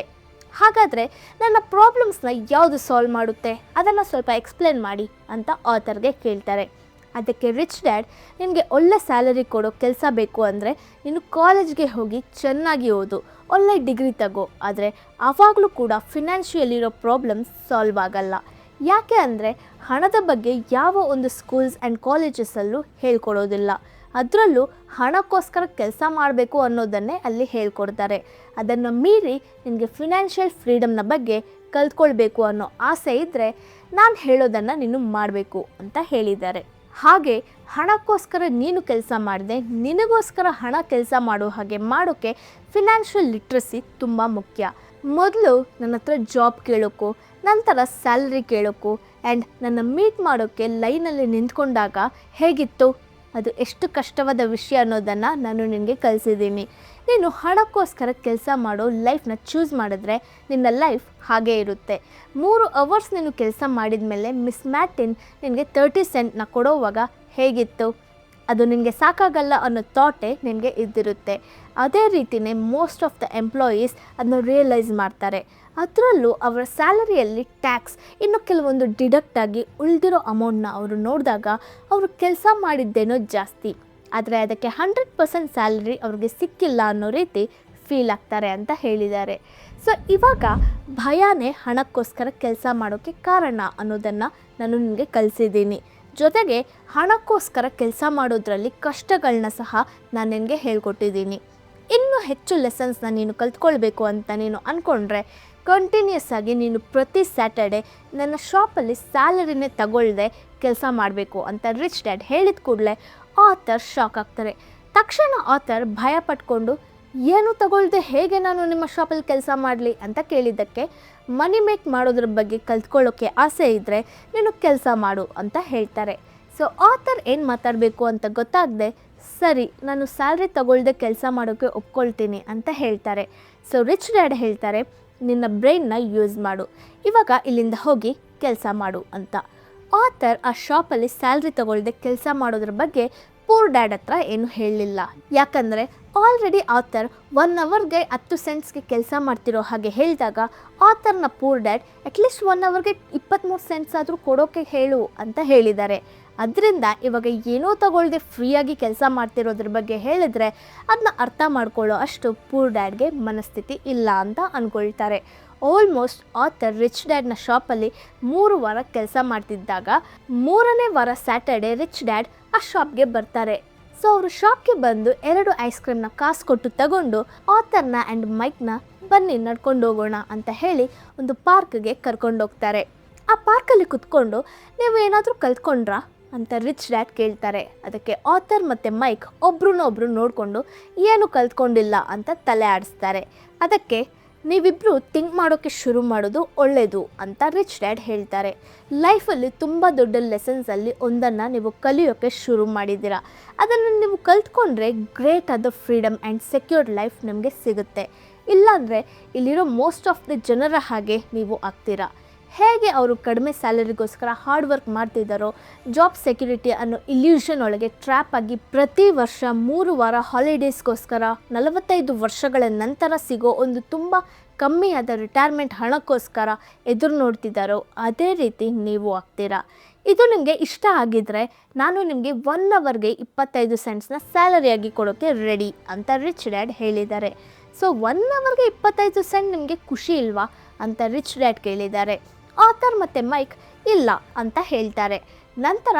ಹಾಗಾದರೆ ನನ್ನ ಪ್ರಾಬ್ಲಮ್ಸ್ನ ಯಾವುದು ಸಾಲ್ವ್ ಮಾಡುತ್ತೆ ಅದನ್ನು ಸ್ವಲ್ಪ ಎಕ್ಸ್ಪ್ಲೇನ್ ಮಾಡಿ ಅಂತ ಆಥರ್ಗೆ ಕೇಳ್ತಾರೆ. ಅದಕ್ಕೆ ರಿಚ್ ಡ್ಯಾಡ್ ನಿನಗೆ ಒಳ್ಳೆ ಸ್ಯಾಲರಿ ಕೊಡೋ ಕೆಲಸ ಬೇಕು ಅಂದರೆ ನೀನು ಕಾಲೇಜ್ಗೆ ಹೋಗಿ ಚೆನ್ನಾಗಿ ಓದು, ಒಳ್ಳೆ ಡಿಗ್ರಿ ತಗೋ. ಆದರೆ ಆವಾಗಲೂ ಕೂಡ ಫಿನಾನ್ಷಿಯಲಿರೋ ಪ್ರಾಬ್ಲಮ್ಸ್ ಸಾಲ್ವ್ ಆಗಲ್ಲ. ಯಾಕೆ ಅಂದರೆ ಹಣದ ಬಗ್ಗೆ ಯಾವ ಒಂದು ಸ್ಕೂಲ್ಸ್ ಆ್ಯಂಡ್ ಕಾಲೇಜಸಲ್ಲೂ ಹೇಳ್ಕೊಡೋದಿಲ್ಲ. ಅದರಲ್ಲೂ ಹಣಕ್ಕೋಸ್ಕರ ಕೆಲಸ ಮಾಡಬೇಕು ಅನ್ನೋದನ್ನೇ ಅಲ್ಲಿ ಹೇಳ್ಕೊಡ್ತಾರೆ. ಅದನ್ನು ಮೀರಿ ನಿನಗೆ ಫಿನಾನ್ಷಿಯಲ್ ಫ್ರೀಡಮ್ನ ಬಗ್ಗೆ ಕಲ್ತ್ಕೊಳ್ಬೇಕು ಅನ್ನೋ ಆಸೆ ಇದ್ದರೆ ನಾನು ಹೇಳೋದನ್ನು ನೀನು ಮಾಡಬೇಕು ಅಂತ ಹೇಳಿದ್ದಾರೆ. ಹಾಗೆ ಹಣಕ್ಕೋಸ್ಕರ ನೀನು ಕೆಲಸ ಮಾಡಿದೆ, ನಿನಗೋಸ್ಕರ ಹಣ ಕೆಲಸ ಮಾಡೋ ಹಾಗೆ ಮಾಡೋಕ್ಕೆ ಫಿನಾನ್ಷಿಯಲ್ ಲಿಟ್ರಸಿ ತುಂಬ ಮುಖ್ಯ. ಮೊದಲು ನನ್ನ ಹತ್ರ ಜಾಬ್ ಕೇಳೋಕ್ಕೂ, ನಂತರ ಸ್ಯಾಲರಿ ಕೇಳೋಕ್ಕೂ ಆ್ಯಂಡ್ ನನ್ನ ಮೀಟ್ ಮಾಡೋಕ್ಕೆ ಲೈನಲ್ಲಿ ನಿಂತ್ಕೊಂಡಾಗ ಹೇಗಿತ್ತು, ಅದು ಎಷ್ಟು ಕಷ್ಟವಾದ ವಿಷಯ ಅನ್ನೋದನ್ನು ನಾನು ನಿನಗೆ ಕಲಿಸಿದ್ದೀನಿ. ನೀನು ಹಣಕ್ಕೋಸ್ಕರ ಕೆಲಸ ಮಾಡೋ ಲೈಫ್ನ ಚೂಸ್ ಮಾಡಿದ್ರೆ ನಿನ್ನ ಲೈಫ್ ಹಾಗೇ ಇರುತ್ತೆ. 3 ಅವರ್ಸ್ ನೀನು ಕೆಲಸ ಮಾಡಿದ ಮೇಲೆ ಮಿಸ್ ಮ್ಯಾಟಿನ್ ನಿನಗೆ 30 ಸೆಂಟ್ನ ಕೊಡೋವಾಗ ಹೇಗಿತ್ತು, ಅದು ನಿನಗೆ ಸಾಕಾಗಲ್ಲ ಅನ್ನೋ ಥಾಟೇ ನಿನಗೆ ಇದ್ದಿರುತ್ತೆ. ಅದೇ ರೀತಿಯೇ ಮೋಸ್ಟ್ ಆಫ್ ದ ಎಂಪ್ಲಾಯೀಸ್ ಅದನ್ನು ರಿಯಲೈಸ್ ಮಾಡ್ತಾರೆ. ಅದರಲ್ಲೂ ಅವರ ಸ್ಯಾಲರಿಯಲ್ಲಿ ಟ್ಯಾಕ್ಸ್ ಇನ್ನು ಕೆಲವೊಂದು ಡಿಡಕ್ಟ್ ಆಗಿ ಉಳಿದಿರೋ ಅಮೌಂಟ್ನ ಅವರು ನೋಡಿದಾಗ ಅವರು ಕೆಲಸ ಮಾಡಿದ್ದೇನೋ ಜಾಸ್ತಿ, ಆದರೆ ಅದಕ್ಕೆ 100% ಸ್ಯಾಲರಿ ಅವ್ರಿಗೆ ಸಿಕ್ಕಿಲ್ಲ ಅನ್ನೋ ರೀತಿ ಫೀಲ್ ಆಗ್ತಾರೆ ಅಂತ ಹೇಳಿದ್ದಾರೆ. ಸೊ ಇವಾಗ ಭಯನೇ ಹಣಕ್ಕೋಸ್ಕರ ಕೆಲಸ ಮಾಡೋಕ್ಕೆ ಕಾರಣ ಅನ್ನೋದನ್ನು ನಾನು ನಿಮಗೆ ಕಲಿಸಿದ್ದೀನಿ. ಜೊತೆಗೆ ಹಣಕ್ಕೋಸ್ಕರ ಕೆಲಸ ಮಾಡೋದ್ರಲ್ಲಿ ಕಷ್ಟಗಳನ್ನ ಸಹ ನಾನು ನಿನಗೆ ಹೇಳ್ಕೊಟ್ಟಿದ್ದೀನಿ. ಇನ್ನೂ ಹೆಚ್ಚು ಲೆಸನ್ಸ್ನ ನೀನು ಕಲ್ತ್ಕೊಳ್ಬೇಕು ಅಂತ ನೀನು ಅಂದ್ಕೊಂಡ್ರೆ ಕಂಟಿನ್ಯೂಸ್ ಆಗಿ ನೀನು ಪ್ರತಿ ಸ್ಯಾಟರ್ಡೆ ನನ್ನ ಶಾಪಲ್ಲಿ ಸ್ಯಾಲರಿನೇ ತಗೊಳ್ಳದೆ ಕೆಲಸ ಮಾಡಬೇಕು ಅಂತ ರಿಚ್ ಡ್ಯಾಡ್ ಹೇಳಿದ ಕೂಡಲೇ ಆಥರ್ ಶಾಕ್ ಆಗ್ತಾರೆ. ತಕ್ಷಣ ಆಥರ್ ಭಯ ಪಟ್ಕೊಂಡು ಏನು ತಗೊಳ್ಳದೆ ಹೇಗೆ ನಾನು ನಿಮ್ಮ ಶಾಪಲ್ಲಿ ಕೆಲಸ ಮಾಡಲಿ ಅಂತ ಕೇಳಿದ್ದಕ್ಕೆ ಮನಿ ಮೇಕ್ ಮಾಡೋದ್ರ ಬಗ್ಗೆ ಕಲ್ತ್ಕೊಳ್ಳೋಕ್ಕೆ ಆಸೆ ಇದ್ದರೆ ನೀನು ಕೆಲಸ ಮಾಡು ಅಂತ ಹೇಳ್ತಾರೆ. ಸೊ ಆಥರ್ ಏನು ಮಾತಾಡಬೇಕು ಅಂತ ಗೊತ್ತಾಗದೆ ಸರಿ ನಾನು ಸ್ಯಾಲ್ರಿ ತಗೊಳ್ಳದೆ ಕೆಲಸ ಮಾಡೋಕ್ಕೆ ಒಪ್ಕೊಳ್ತೀನಿ ಅಂತ ಹೇಳ್ತಾರೆ. ಸೊ ರಿಚ್ ಡ್ಯಾಡ್ ಹೇಳ್ತಾರೆ ನಿನ್ನ ಬ್ರೈನ್ನ ಯೂಸ್ ಮಾಡು, ಇವಾಗ ಇಲ್ಲಿಂದ ಹೋಗಿ ಕೆಲಸ ಮಾಡು ಅಂತ. ಆಥರ್ ಆ ಶಾಪಲ್ಲಿ ಸ್ಯಾಲ್ರಿ ತಗೊಳ್ಳದೆ ಕೆಲಸ ಮಾಡೋದ್ರ ಬಗ್ಗೆ ಪೂರ್ ಡ್ಯಾಡ್ ಹತ್ರ ಏನು ಹೇಳಲಿಲ್ಲ. ಯಾಕಂದರೆ ಆಲ್ರೆಡಿ ಆಥರ್ 1 ಅವರ್ಗೆ 10 ಸೆಂಟ್ಸ್ಗೆ ಕೆಲಸ ಮಾಡ್ತಿರೋ ಹಾಗೆ ಹೇಳಿದಾಗ ಆಥರ್ನ ಪೂರ್ ಡ್ಯಾಡ್ ಅಟ್ಲೀಸ್ಟ್ 1 ಅವರ್ಗೆ 23 ಸೆಂಟ್ಸ್ ಆದರೂ ಕೊಡೋಕ್ಕೆ ಹೇಳು ಅಂತ ಹೇಳಿದ್ದಾರೆ. ಅದರಿಂದ ಇವಾಗ ಏನೋ ತಗೊಳ್ಳದೆ ಫ್ರೀಯಾಗಿ ಕೆಲಸ ಮಾಡ್ತಿರೋದ್ರ ಬಗ್ಗೆ ಹೇಳಿದ್ರೆ ಅದನ್ನ ಅರ್ಥ ಮಾಡ್ಕೊಳ್ಳೋ ಅಷ್ಟು ಪೂರ್ ಡ್ಯಾಡ್ಗೆ ಮನಸ್ಥಿತಿ ಇಲ್ಲ ಅಂತ ಅಂದ್ಕೊಳ್ತಾರೆ. ಆಲ್ಮೋಸ್ಟ್ ಆಥರ್ ರಿಚ್ ಡ್ಯಾಡ್ನ ಶಾಪಲ್ಲಿ 3 ವಾರ ಕೆಲಸ ಮಾಡ್ತಿದ್ದಾಗ 3ನೇ ವಾರ ಸ್ಯಾಟರ್ಡೆ ರಿಚ್ ಡ್ಯಾಡ್ ಆ ಶಾಪ್ಗೆ ಬರ್ತಾರೆ. ಸೊ ಅವರು ಶಾಪ್ಗೆ ಬಂದು 2 ಐಸ್ ಕ್ರೀಮ್ನ ಕಾಸು ಕೊಟ್ಟು ತಗೊಂಡು ಆಥರ್ನ ಆ್ಯಂಡ್ ಮೈಕ್ನ ಬನ್ನಿ ನಡ್ಕೊಂಡು ಹೋಗೋಣ ಅಂತ ಹೇಳಿ ಒಂದು ಪಾರ್ಕ್ಗೆ ಕರ್ಕೊಂಡೋಗ್ತಾರೆ. ಆ ಪಾರ್ಕಲ್ಲಿ ಕುತ್ಕೊಂಡು ನೀವು ಏನಾದರೂ ಕಲ್ತ್ಕೊಂಡ್ರಾ ಅಂತ ರಿಚ್ ಡ್ಯಾಡ್ ಕೇಳ್ತಾರೆ. ಅದಕ್ಕೆ ಆಥರ್ ಮತ್ತು ಮೈಕ್ ಒಬ್ರನ್ನೊಬ್ರು ನೋಡಿಕೊಂಡು ಏನು ಕಲ್ತ್ಕೊಂಡಿಲ್ಲ ಅಂತ ತಲೆ ಆಡಿಸ್ತಾರೆ. ಅದಕ್ಕೆ ನೀವಿಬ್ಬರು ಥಿಂಕ್ ಮಾಡೋಕ್ಕೆ ಶುರು ಮಾಡೋದು ಒಳ್ಳೆಯದು ಅಂತ ರಿಚ್ ಡ್ಯಾಡ್ ಹೇಳ್ತಾರೆ. ಲೈಫಲ್ಲಿ ತುಂಬ ದೊಡ್ಡ ಲೆಸನ್ಸಲ್ಲಿ ಒಂದನ್ನು ನೀವು ಕಲಿಯೋಕ್ಕೆ ಶುರು ಮಾಡಿದ್ದೀರಾ. ಅದನ್ನು ನೀವು ಕಲ್ತ್ಕೊಂಡ್ರೆ ಗ್ರೇಟ್ ಆದ ಫ್ರೀಡಮ್ ಆ್ಯಂಡ್ ಸೆಕ್ಯೂರ್ಡ್ ಲೈಫ್ ನಿಮಗೆ ಸಿಗುತ್ತೆ. ಇಲ್ಲಾಂದರೆ ಇಲ್ಲಿರೋ ಮೋಸ್ಟ್ ಆಫ್ ದ ಜನರ ಹಾಗೆ ನೀವು ಆಗ್ತೀರಾ. ಹೇಗೆ ಅವರು ಕಡಿಮೆ ಸ್ಯಾಲರಿಗೋಸ್ಕರ ಹಾರ್ಡ್ ವರ್ಕ್ ಮಾಡ್ತಿದ್ದಾರೋ, ಜಾಬ್ ಸೆಕ್ಯೂರಿಟಿ ಅನ್ನೋ ಇಲ್ಯೂಷನ್ ಒಳಗೆ ಟ್ರ್ಯಾಪ್ ಆಗಿ ಪ್ರತಿ ವರ್ಷ 3 ವಾರ ಹಾಲಿಡೇಸ್ಗೋಸ್ಕರ 45 ವರ್ಷಗಳ ನಂತರ ಸಿಗೋ ಒಂದು ತುಂಬ ಕಮ್ಮಿಯಾದ ರಿಟೈರ್ಮೆಂಟ್ ಹಣಕ್ಕೋಸ್ಕರ ಎದುರು ನೋಡ್ತಿದ್ದಾರೋ ಅದೇ ರೀತಿ ನೀವು ಆಗ್ತೀರಾ. ಇದು ನಿಮಗೆ ಇಷ್ಟ ಆಗಿದ್ದರೆ ನಾನು ನಿಮಗೆ 1 ಅವರ್ಗೆ 25 ಸೆಂಟ್ಸ್ನ ಸ್ಯಾಲರಿಯಾಗಿ ಕೊಡೋಕ್ಕೆ ರೆಡಿ ಅಂತ ರಿಚ್ ಡ್ಯಾಡ್ ಹೇಳಿದ್ದಾರೆ. ಸೊ 1 ಅವರ್ಗೆ 25 ಸೆಂಟ್ ನಿಮಗೆ ಖುಷಿ ಇಲ್ವಾ ಅಂತ ರಿಚ್ ಡ್ಯಾಡ್ ಕೇಳಿದ್ದಾರೆ. ಆಥರ್ ಮತ್ತು ಮೈಕ್ ಇಲ್ಲ ಅಂತ ಹೇಳ್ತಾರೆ. ನಂತರ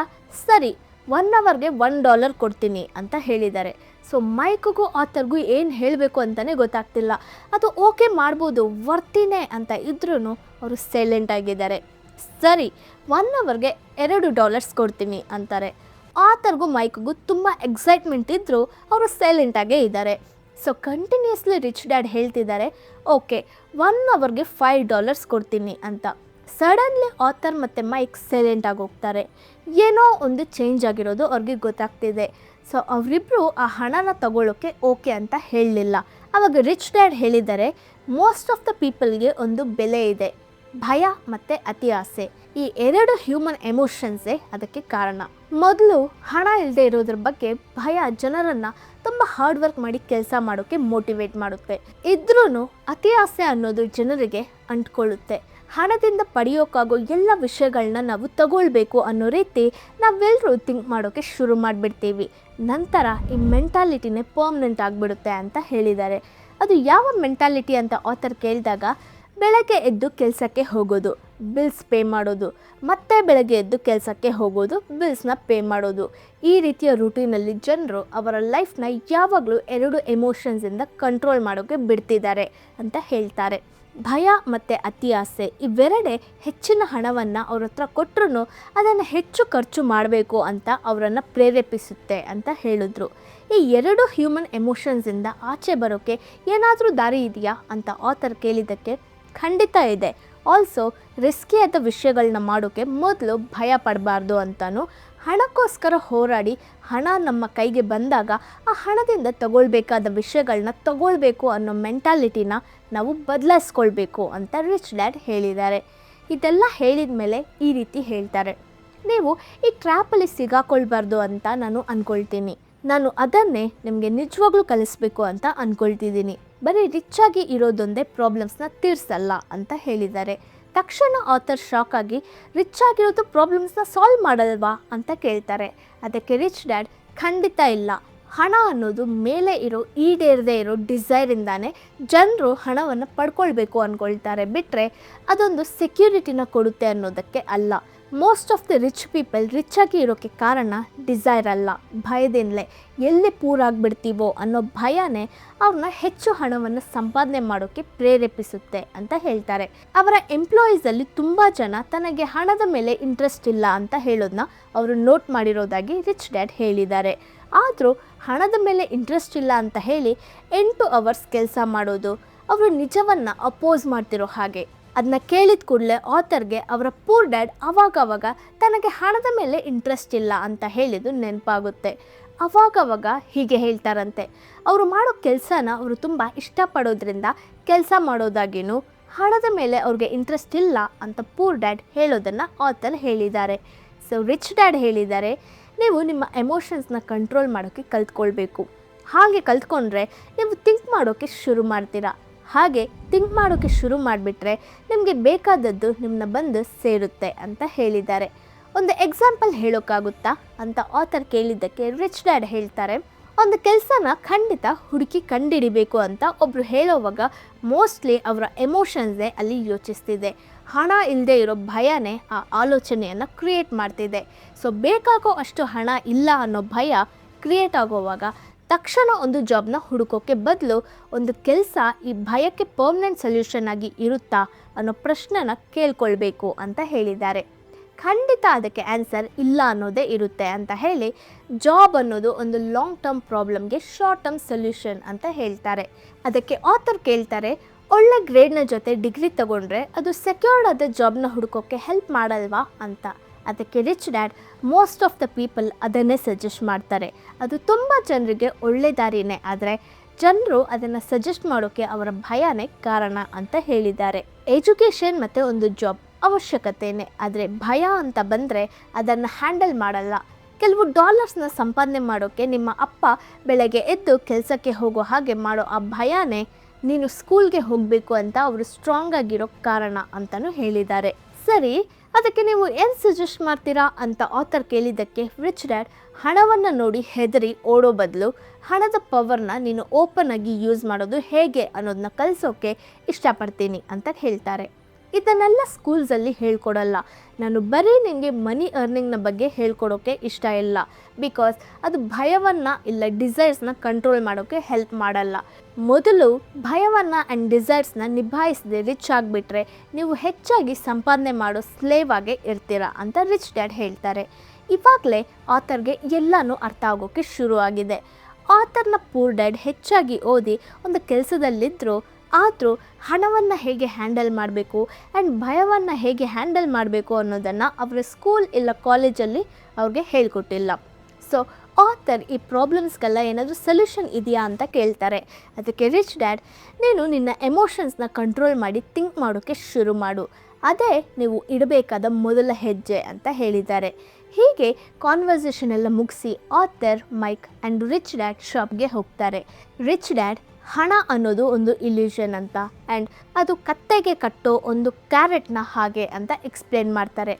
ಸರಿ 1 ಅವರ್ಗೆ $1 ಕೊಡ್ತೀನಿ ಅಂತ ಹೇಳಿದ್ದಾರೆ. ಸೊ ಮೈಕ್ಗೂ ಆಥರ್ಗೂ ಏನು ಹೇಳಬೇಕು ಅಂತಲೇ ಗೊತ್ತಾಗ್ತಿಲ್ಲ. ಅದು ಓಕೆ ಮಾಡ್ಬೋದು, ವರ್ತಿನೇ ಅಂತ ಇದ್ರೂ ಅವರು ಸೈಲೆಂಟ್ ಆಗಿದ್ದಾರೆ. ಸರಿ 1 ಅವರ್ಗೆ $2 ಕೊಡ್ತೀನಿ ಅಂತಾರೆ. ಆಥರ್ಗೂ ಮೈಕ್ಗೂ ತುಂಬ ಎಕ್ಸೈಟ್ಮೆಂಟ್ ಇದ್ದರೂ ಅವರು ಸೈಲೆಂಟಾಗೇ ಇದ್ದಾರೆ. ಸೊ ಕಂಟಿನ್ಯೂಸ್ಲಿ ರಿಚ್ ಡ್ಯಾಡ್ ಹೇಳ್ತಿದ್ದಾರೆ ಓಕೆ 1 ಅವರ್ಗೆ $5 ಕೊಡ್ತೀನಿ ಅಂತ. ಸಡನ್ಲಿ ಆಥರ್ ಮತ್ತು ಮೈಕ್ ಸೈಲೆಂಟಾಗಿ ಹೋಗ್ತಾರೆ. ಏನೋ ಒಂದು ಚೇಂಜ್ ಆಗಿರೋದು ಅವ್ರಿಗೆ ಗೊತ್ತಾಗ್ತಿದೆ. ಸೊ ಅವರಿಬ್ಬರು ಆ ಹಣನ ತಗೊಳ್ಳೋಕ್ಕೆ ಓಕೆ ಅಂತ ಹೇಳಲಿಲ್ಲ. ಆವಾಗ ರಿಚ್ ಡ್ಯಾಡ್ ಹೇಳಿದ್ದಾರೆ ಮೋಸ್ಟ್ ಆಫ್ ದ ಪೀಪಲ್ಗೆ ಒಂದು ಬೆಲೆ ಇದೆ, ಭಯ ಮತ್ತು ಅತಿ ಆಸೆ. ಈ 2 ಹ್ಯೂಮನ್ ಎಮೋಷನ್ಸೇ ಅದಕ್ಕೆ ಕಾರಣ. ಮೊದಲು ಹಣ ಇಲ್ಲದೆ ಇರೋದ್ರ ಬಗ್ಗೆ ಭಯ ಜನರನ್ನು ತುಂಬ ಹಾರ್ಡ್ ವರ್ಕ್ ಮಾಡಿ ಕೆಲಸ ಮಾಡೋಕ್ಕೆ ಮೋಟಿವೇಟ್ ಮಾಡುತ್ತೆ. ಇದ್ರೂ ಅತಿ ಆಸೆ ಅನ್ನೋದು ಜನರಿಗೆ ಅಂಟ್ಕೊಳ್ಳುತ್ತೆ. ಹಣದಿಂದ ಪಡೆಯೋಕ್ಕಾಗೋ ಎಲ್ಲ ವಿಷಯಗಳನ್ನ ನಾವು ತಗೊಳ್ಬೇಕು ಅನ್ನೋ ರೀತಿ ನಾವೆಲ್ಲರೂ ಥಿಂಕ್ ಮಾಡೋಕ್ಕೆ ಶುರು ಮಾಡಿಬಿಡ್ತೀವಿ. ನಂತರ ಈ ಮೆಂಟಾಲಿಟಿನೇ ಪರ್ಮನೆಂಟ್ ಆಗಿಬಿಡುತ್ತೆ ಅಂತ ಹೇಳಿದ್ದಾರೆ. ಅದು ಯಾವ ಮೆಂಟಾಲಿಟಿ ಅಂತ ಆಥರ್ ಕೇಳಿದಾಗ, ಬೆಳಗ್ಗೆ ಎದ್ದು ಕೆಲಸಕ್ಕೆ ಹೋಗೋದು, ಬಿಲ್ಸ್ ಪೇ ಮಾಡೋದು, ಮತ್ತೆ ಬೆಳಗ್ಗೆ ಎದ್ದು ಕೆಲಸಕ್ಕೆ ಹೋಗೋದು, ಬಿಲ್ಸ್ನ ಪೇ ಮಾಡೋದು. ಈ ರೀತಿಯ ರೂಟೀನಲ್ಲಿ ಜನರು ಅವರ ಲೈಫ್ನ ಯಾವಾಗಲೂ 2 ಎಮೋಷನ್ಸಿಂದ ಕಂಟ್ರೋಲ್ ಮಾಡೋಕ್ಕೆ ಬಿಡ್ತಿದ್ದಾರೆ ಅಂತ ಹೇಳ್ತಾರೆ. ಭಯ ಮತ್ತು ಅತಿ ಆಸೆ ಇವೆರಡೇ ಹೆಚ್ಚಿನ ಹಣವನ್ನು ಅವ್ರ ಹತ್ರ ಕೊಟ್ಟರು ಅದನ್ನು ಹೆಚ್ಚು ಖರ್ಚು ಮಾಡಬೇಕು ಅಂತ ಅವರನ್ನು ಪ್ರೇರೇಪಿಸುತ್ತೆ ಅಂತ ಹೇಳಿದ್ರು. ಈ 2 ಹ್ಯೂಮನ್ ಎಮೋಷನ್ಸಿಂದ ಆಚೆ ಬರೋಕ್ಕೆ ಏನಾದರೂ ದಾರಿ ಇದೆಯಾ ಅಂತ ಆಥರ್ ಕೇಳಿದ್ದಕ್ಕೆ ಖಂಡಿತ ಇದೆ. ಆಲ್ಸೋ ರಿಸ್ಕಿಯಾದ ವಿಷಯಗಳನ್ನ ಮಾಡೋಕ್ಕೆ ಮೊದಲು ಭಯ ಪಡಬಾರ್ದು ಅಂತಲೂ, ಹಣಕ್ಕೋಸ್ಕರ ಹೋರಾಡಿ ಹಣ ನಮ್ಮ ಕೈಗೆ ಬಂದಾಗ ಆ ಹಣದಿಂದ ತಗೊಳ್ಬೇಕಾದ ವಿಷಯಗಳನ್ನ ತಗೊಳ್ಬೇಕು ಅನ್ನೋ ಮೆಂಟಾಲಿಟಿನ ನಾವು ಬದಲಾಯಿಸ್ಕೊಳ್ಬೇಕು ಅಂತ ರಿಚ್ ಡ್ಯಾಡ್ ಹೇಳಿದ್ದಾರೆ. ಇದೆಲ್ಲ ಹೇಳಿದ ಮೇಲೆ ಈ ರೀತಿ ಹೇಳ್ತಾರೆ, ನೀವು ಈ ಟ್ರ್ಯಾಪಲ್ಲಿ ಸಿಗಾಕೊಳ್ಬಾರ್ದು ಅಂತ ನಾನು ಅಂದ್ಕೊಳ್ತೀನಿ. ನಾನು ಅದನ್ನೇ ನಿಮಗೆ ನಿಜವಾಗ್ಲೂ ಕಲಿಸ್ಬೇಕು ಅಂತ ಅಂದ್ಕೊಳ್ತಿದ್ದೀನಿ. ಬರೀ ರಿಚ್ಚಾಗಿ ಇರೋದೊಂದೇ ಪ್ರಾಬ್ಲಮ್ಸ್ನ ತೀರಿಸಲ್ಲ ಅಂತ ಹೇಳಿದ್ದಾರೆ. ತಕ್ಷಣ ಆಥರ್ ಶಾಕ್ ಆಗಿ, ರಿಚ್ ಆಗಿರೋದು ಪ್ರಾಬ್ಲಮ್ಸ್ನ ಸಾಲ್ವ್ ಮಾಡಲ್ವಾ ಅಂತ ಕೇಳ್ತಾರೆ. ಅದಕ್ಕೆ ರಿಚ್ ಡ್ಯಾಡ್, ಖಂಡಿತ ಇಲ್ಲ. ಹಣ ಅನ್ನೋದು ಮೇಲೆ ಇರೋ ಈಡೇರದೇ ಇರೋ ಡಿಸೈರಿಂದಾನೇ ಜನರು ಹಣವನ್ನು ಪಡ್ಕೊಳ್ಬೇಕು ಅಂದ್ಕೊಳ್ತಾರೆ, ಬಿಟ್ಟರೆ ಅದೊಂದು ಸೆಕ್ಯೂರಿಟಿನ ಕೊಡುತ್ತೆ ಅನ್ನೋದಕ್ಕೆ ಅಲ್ಲ. Most of the rich people ರಿಚ್ಚಾಗಿ ಇರೋಕ್ಕೆ ಕಾರಣ ಡಿಸೈರ್ ಅಲ್ಲ, ಭಯದಿಂದಲೇ. ಎಲ್ಲಿ ಪೂರಾಗ್ಬಿಡ್ತೀವೋ ಅನ್ನೋ ಭಯನೇ ಅವ್ರನ್ನ ಹೆಚ್ಚು ಹಣವನ್ನು ಸಂಪಾದನೆ ಮಾಡೋಕ್ಕೆ ಪ್ರೇರೇಪಿಸುತ್ತೆ ಅಂತ ಹೇಳ್ತಾರೆ. ಅವರ ಎಂಪ್ಲಾಯೀಸಲ್ಲಿ ತುಂಬ ಜನ ತನಗೆ ಹಣದ ಮೇಲೆ ಇಂಟ್ರೆಸ್ಟ್ ಇಲ್ಲ ಅಂತ ಹೇಳೋದನ್ನ ಅವರು ನೋಟ್ ಮಾಡಿರೋದಾಗಿ ರಿಚ್ ಡ್ಯಾಡ್ ಹೇಳಿದ್ದಾರೆ. ಆದರೂ ಹಣದ ಮೇಲೆ ಇಂಟ್ರೆಸ್ಟ್ ಇಲ್ಲ ಅಂತ ಹೇಳಿ 8 ಅವರ್ಸ್ ಕೆಲಸ ಮಾಡೋದು ಅವರು ನಿಜವನ್ನು ಅಪೋಸ್ ಮಾಡ್ತಿರೋ ಹಾಗೆ. ಅದನ್ನ ಕೇಳಿದ ಕೂಡಲೇ ಆಥರ್ಗೆ ಅವರ ಪೂರ್ ಡ್ಯಾಡ್ ಅವಾಗವಾಗ ತನಗೆ ಹಣದ ಮೇಲೆ ಇಂಟ್ರೆಸ್ಟ್ ಇಲ್ಲ ಅಂತ ಹೇಳಿದ್ದು ನೆನಪಾಗುತ್ತೆ. ಅವಾಗವಾಗ ಹೀಗೆ ಹೇಳ್ತಾರಂತೆ, ಅವರು ಮಾಡೋ ಕೆಲಸನ ಅವರು ತುಂಬ ಇಷ್ಟಪಡೋದ್ರಿಂದ ಕೆಲಸ ಮಾಡೋದಾಗಿನೂ ಹಣದ ಮೇಲೆ ಅವ್ರಿಗೆ ಇಂಟ್ರೆಸ್ಟ್ ಇಲ್ಲ ಅಂತ ಪೂರ್ ಡ್ಯಾಡ್ ಹೇಳೋದನ್ನು ಆಥರ್ ಹೇಳಿದ್ದಾರೆ. ಸೊ ರಿಚ್ ಡ್ಯಾಡ್ ಹೇಳಿದ್ದಾರೆ, ನೀವು ನಿಮ್ಮ ಎಮೋಷನ್ಸ್ನ ಕಂಟ್ರೋಲ್ ಮಾಡೋಕ್ಕೆ ಕಲ್ತ್ಕೊಳ್ಬೇಕು. ಹಾಗೆ ಕಲ್ತ್ಕೊಂಡ್ರೆ ನೀವು ಥಿಂಕ್ ಮಾಡೋಕ್ಕೆ ಶುರು ಮಾಡ್ತೀರಾ. ಹಾಗೆ ಥಿಂಕ್ ಮಾಡೋಕ್ಕೆ ಶುರು ಮಾಡಿಬಿಟ್ರೆ ನಿಮಗೆ ಬೇಕಾದದ್ದು ನಿಮ್ಮನ್ನ ಬಂದು ಸೇರುತ್ತೆ ಅಂತ ಹೇಳಿದ್ದಾರೆ. ಒಂದು ಎಕ್ಸಾಂಪಲ್ ಹೇಳೋಕ್ಕಾಗುತ್ತಾ ಅಂತ ಆಥರ್ ಕೇಳಿದ್ದಕ್ಕೆ ರಿಚ್ ಡ್ಯಾಡ್ ಹೇಳ್ತಾರೆ, ಒಂದು ಕೆಲಸನ ಖಂಡಿತ ಹುಡುಕಿ ಕಂಡುಹಿಡಿಬೇಕು ಅಂತ ಒಬ್ಬರು ಹೇಳೋವಾಗ ಮೋಸ್ಟ್ಲಿ ಅವರ ಎಮೋಷನ್ಸೇ ಅಲ್ಲಿ ಯೋಚಿಸ್ತಿದೆ. ಹಣ ಇಲ್ಲದೆ ಇರೋ ಭಯನೇ ಆ ಆಲೋಚನೆಯನ್ನು ಕ್ರಿಯೇಟ್ ಮಾಡ್ತಿದೆ. ಸೊ ಬೇಕಾಗೋ ಅಷ್ಟು ಹಣ ಇಲ್ಲ ಅನ್ನೋ ಭಯ ಕ್ರಿಯೇಟ್ ಆಗೋವಾಗ ತಕ್ಷಣ ಒಂದು ಜಾಬ್ನ ಹುಡುಕೋಕ್ಕೆ ಬದಲು ಒಂದು ಕೆಲಸ ಈ ಭಯಕ್ಕೆ ಪರ್ಮನೆಂಟ್ ಸೊಲ್ಯೂಷನ್ ಆಗಿ ಇರುತ್ತಾ ಅನ್ನೋ ಪ್ರಶ್ನೆನ ಕೇಳ್ಕೊಳ್ಬೇಕು ಅಂತ ಹೇಳಿದ್ದಾರೆ. ಖಂಡಿತ ಅದಕ್ಕೆ ಆನ್ಸರ್ ಇಲ್ಲ ಅನ್ನೋದೇ ಇರುತ್ತೆ ಅಂತ ಹೇಳಿ, ಜಾಬ್ ಅನ್ನೋದು ಒಂದು ಲಾಂಗ್ ಟರ್ಮ್ ಪ್ರಾಬ್ಲಮ್ಗೆ ಶಾರ್ಟ್ ಟರ್ಮ್ ಸೊಲ್ಯೂಷನ್ ಅಂತ ಹೇಳ್ತಾರೆ. ಅದಕ್ಕೆ ಆಥರ್ ಕೇಳ್ತಾರೆ, ಒಳ್ಳೆ ಗ್ರೇಡ್ನ ಜೊತೆ ಡಿಗ್ರಿ ತಗೊಂಡ್ರೆ ಅದು ಸೆಕ್ಯೂರ್ಡ್ ಆದ ಜಾಬ್ನ ಹುಡುಕೋಕ್ಕೆ ಹೆಲ್ಪ್ ಮಾಡಲ್ವಾ ಅಂತ. ಅದಕ್ಕೆ rich dad, most of the people ಅದನ್ನೇ ಸಜೆಸ್ಟ್ ಮಾಡ್ತಾರೆ. ಅದು ತುಂಬ ಜನರಿಗೆ ಒಳ್ಳೆ ದಾರಿನೇ, ಆದರೆ ಜನರು ಅದನ್ನು ಸಜೆಸ್ಟ್ ಮಾಡೋಕ್ಕೆ ಅವರ ಭಯನೇ ಕಾರಣ ಅಂತ ಹೇಳಿದ್ದಾರೆ. ಎಜುಕೇಷನ್ ಮತ್ತು ಒಂದು ಜಾಬ್ ಅವಶ್ಯಕತೆಯೇ, ಆದರೆ ಭಯ ಅಂತ ಬಂದರೆ ಅದನ್ನು ಹ್ಯಾಂಡಲ್ ಮಾಡಲ್ಲ. ಕೆಲವು ಡಾಲರ್ಸ್ನ ಸಂಪಾದನೆ ಮಾಡೋಕ್ಕೆ ನಿಮ್ಮ ಅಪ್ಪ ಬೆಳಗ್ಗೆ ಎದ್ದು ಕೆಲಸಕ್ಕೆ ಹೋಗೋ ಹಾಗೆ ಮಾಡೋ ಆ ಭಯನೇ ನೀನು ಸ್ಕೂಲ್ಗೆ ಹೋಗಬೇಕು ಅಂತ ಅವರು ಸ್ಟ್ರಾಂಗ್ ಆಗಿರೋ ಕಾರಣ ಅಂತಲೂ ಹೇಳಿದ್ದಾರೆ. ಸರಿ, ಅದಕ್ಕೆ ನೀವು ಏನು ಸಜೆಸ್ಟ್ ಮಾಡ್ತೀರಾ ಅಂತ ಆಥರ್ ಕೇಳಿದ್ದಕ್ಕೆ ರಿಚ್ ಡ್ಯಾಡ್, ಹಣವನ್ನು ನೋಡಿ ಹೆದರಿ ಓಡೋ ಬದಲು ಹಣದ ಪವರ್ನ ನೀನು ಓಪನ್ ಆಗಿ ಯೂಸ್ ಮಾಡೋದು ಹೇಗೆ ಅನ್ನೋದನ್ನ ಕಲಿಸೋಕ್ಕೆ ಇಷ್ಟಪಡ್ತೀನಿ ಅಂತ ಹೇಳ್ತಾರೆ. ಇದನ್ನೆಲ್ಲ ಸ್ಕೂಲ್ಸಲ್ಲಿ ಹೇಳ್ಕೊಡಲ್ಲ. ನಾನು ಬರೀ ನಿನಗೆ ಮನಿ ಅರ್ನಿಂಗ್ನ ಬಗ್ಗೆ ಹೇಳ್ಕೊಡೋಕ್ಕೆ ಇಷ್ಟ ಇಲ್ಲ, ಬಿಕಾಸ್ ಅದು ಭಯವನ್ನು ಇಲ್ಲ ಡಿಸೈರ್ಸ್ನ ಕಂಟ್ರೋಲ್ ಮಾಡೋಕ್ಕೆ ಹೆಲ್ಪ್ ಮಾಡಲ್ಲ. ಮೊದಲು ಭಯವನ್ನು ಆ್ಯಂಡ್ ಡಿಸೈರ್ಸ್ನ ನಿಭಾಯಿಸದೆ ರಿಚ್ ಆಗಿಬಿಟ್ರೆ ನೀವು ಹೆಚ್ಚಾಗಿ ಸಂಪಾದನೆ ಮಾಡೋ ಸ್ಲೇವ್ ಆಗೇ ಇರ್ತೀರಾ ಅಂತ ರಿಚ್ ಡ್ಯಾಡ್ ಹೇಳ್ತಾರೆ. ಇವಾಗಲೇ ಆಥರ್ಗೆ ಎಲ್ಲನೂ ಅರ್ಥ ಆಗೋಕ್ಕೆ ಶುರುವಾಗಿದೆ. ಆಥರ್ನ ಪೂರ್ ಡ್ಯಾಡ್ ಹೆಚ್ಚಾಗಿ ಓದಿ ಒಂದು ಕೆಲಸದಲ್ಲಿದ್ದರೂ ಆದರೂ ಹಣವನ್ನು ಹೇಗೆ ಹ್ಯಾಂಡಲ್ ಮಾಡಬೇಕು ಆ್ಯಂಡ್ ಭಯವನ್ನು ಹೇಗೆ ಹ್ಯಾಂಡಲ್ ಮಾಡಬೇಕು ಅನ್ನೋದನ್ನು ಅವರ ಸ್ಕೂಲ್ ಇಲ್ಲ ಕಾಲೇಜಲ್ಲಿ ಅವ್ರಿಗೆ ಹೇಳ್ಕೊಟ್ಟಿಲ್ಲ. ಸೊ ಆಥರ್ ಈ ಪ್ರಾಬ್ಲಮ್ಸ್ಗೆಲ್ಲ ಏನಾದರೂ ಸೊಲ್ಯೂಷನ್ ಇದೆಯಾ ಅಂತ ಕೇಳ್ತಾರೆ. ಅದಕ್ಕೆ ರಿಚ್ ಡ್ಯಾಡ್, ನೀನು ನಿನ್ನ ಎಮೋಷನ್ಸ್ನ ಕಂಟ್ರೋಲ್ ಮಾಡಿ ಥಿಂಕ್ ಮಾಡೋಕ್ಕೆ ಶುರು ಮಾಡು, ಅದೇ ನೀವು ಇಡಬೇಕಾದ ಮೊದಲ ಹೆಜ್ಜೆ ಅಂತ ಹೇಳಿದ್ದಾರೆ. ಹೀಗೆ ಕಾನ್ವರ್ಸೇಷನ್ ಎಲ್ಲ ಮುಗಿಸಿ author, Mike and rich dad ಶಾಪ್ಗೆ ಹೋಗ್ತಾರೆ. ರಿಚ್ ಡ್ಯಾಡ್, ಹಣ ಅನ್ನೋದು ಒಂದು ಇಲ್ಯೂಷನ್ ಅಂತ, ಆ್ಯಂಡ್ ಅದು ಕತ್ತೆಗೆ ಕಟ್ಟೋ ಒಂದು ಕ್ಯಾರೆಟ್ನ ಹಾಗೆ ಅಂತ ಎಕ್ಸ್ಪ್ಲೇನ್ ಮಾಡ್ತಾರೆ.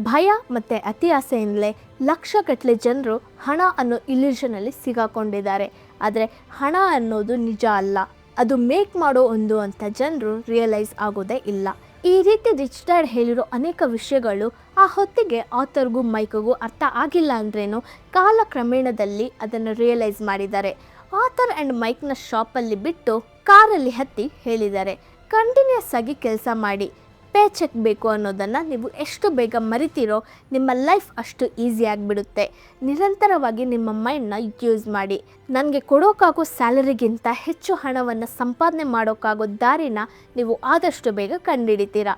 ಭಯ ಮತ್ತು ಅತಿ ಆಸೆಯಿಂದಲೇ ಲಕ್ಷಗಟ್ಟಲೆ ಜನರು ಹಣ ಅನ್ನೋ ಇಲ್ಯೂಷನಲ್ಲಿ ಸಿಗಾಕೊಂಡಿದ್ದಾರೆ. ಆದರೆ ಹಣ ಅನ್ನೋದು ನಿಜ ಅಲ್ಲ, ಅದು ಮೇಕ್ ಮಾಡೋ ಒಂದು ಅಂತ ಜನರು ರಿಯಲೈಸ್ ಆಗೋದೇ ಇಲ್ಲ. ಈ ರೀತಿ ರಿಚ್ ಡ್ಯಾಡ್ ಹೇಳಿರೋ ಅನೇಕ ವಿಷಯಗಳು ಆ ಹೊತ್ತಿಗೆ ಆಥರ್ಗೂ ಮೈಕ್ಗೂ ಅರ್ಥ ಆಗಿಲ್ಲ ಅಂದ್ರೇನು, ಕಾಲಕ್ರಮೇಣದಲ್ಲಿ ಅದನ್ನು ರಿಯಲೈಸ್ ಮಾಡಿದ್ದಾರೆ. ಆಥರ್ ಆ್ಯಂಡ್ ಮೈಕ್ನ ಶಾಪಲ್ಲಿ ಬಿಟ್ಟು ಕಾರಲ್ಲಿ ಹತ್ತಿ ಹೇಳಿದ್ದಾರೆ, ಕಂಟಿನ್ಯೂಸ್ ಆಗಿ ಕೆಲಸ ಮಾಡಿ, ಪೇ ಚೆಕ್ ಬೇಕು ಅನ್ನೋದನ್ನು ನೀವು ಎಷ್ಟು ಬೇಗ ಮರಿತೀರೋ ನಿಮ್ಮ ಲೈಫ್ ಅಷ್ಟು ಈಸಿ ಆಗಿಬಿಡುತ್ತೆ. ನಿರಂತರವಾಗಿ ನಿಮ್ಮ ಮೈಂಡ್ನ ಯೂಸ್ ಮಾಡಿ. ನನಗೆ ಕೊಡೋಕ್ಕಾಗೋ ಸ್ಯಾಲರಿಗಿಂತ ಹೆಚ್ಚು ಹಣವನ್ನು ಸಂಪಾದನೆ ಮಾಡೋಕ್ಕಾಗೋ ದಾರಿನ ನೀವು ಆದಷ್ಟು ಬೇಗ ಕಂಡುಹಿಡಿತೀರಾ.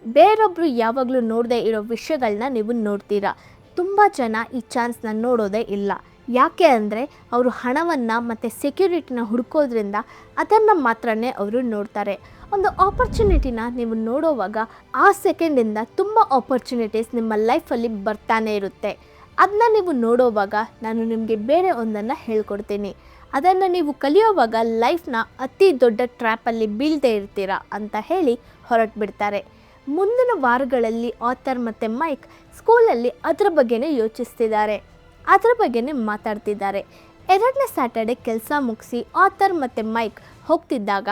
ಬೇರೊಬ್ಬರು ಯಾವಾಗಲೂ ನೋಡದೇ ಇರೋ ವಿಷಯಗಳನ್ನ ನೀವು ನೋಡ್ತೀರಾ. ತುಂಬ ಜನ ಈ ಚಾನ್ಸ್ನ ನೋಡೋದೇ ಇಲ್ಲ. ಯಾಕೆ ಅಂದರೆ ಅವರು ಹಣವನ್ನು ಮತ್ತು ಸೆಕ್ಯೂರಿಟಿನ ಹುಡುಕೋದ್ರಿಂದ ಅದನ್ನು ಮಾತ್ರನೇ ಅವರು ನೋಡ್ತಾರೆ. ಒಂದು ಆಪರ್ಚುನಿಟಿನ ನೀವು ನೋಡೋವಾಗ ಆ ಸೆಕೆಂಡಿಂದ ತುಂಬ ಆಪರ್ಚುನಿಟೀಸ್ ನಿಮ್ಮ ಲೈಫಲ್ಲಿ ಬರ್ತಾನೆ ಇರುತ್ತೆ. ಅದನ್ನ ನೀವು ನೋಡೋವಾಗ ನಾನು ನಿಮಗೆ ಬೇರೆ ಒಂದನ್ನು ಹೇಳ್ಕೊಡ್ತೀನಿ. ಅದನ್ನು ನೀವು ಕಲಿಯೋವಾಗ ಲೈಫ್ನ ಅತಿ ದೊಡ್ಡ ಟ್ರ್ಯಾಪಲ್ಲಿ ಬೀಳದೇ ಇರ್ತೀರಾ ಅಂತ ಹೇಳಿ ಹೊರಟುಬಿಡ್ತಾರೆ. ಮುಂದಿನ ವಾರಗಳಲ್ಲಿ ಆಥರ್ ಮತ್ತು ಮೈಕ್ ಸ್ಕೂಲಲ್ಲಿ ಅದರ ಬಗ್ಗೆನೇ ಯೋಚಿಸ್ತಿದ್ದಾರೆ, ಅದರ ಬಗ್ಗೆನೇ ಮಾತಾಡ್ತಿದ್ದಾರೆ. 2ನೇ ಸ್ಯಾಟರ್ಡೆ ಕೆಲಸ ಮುಗಿಸಿ ಆಥರ್ ಮತ್ತು ಮೈಕ್ ಹೋಗ್ತಿದ್ದಾಗ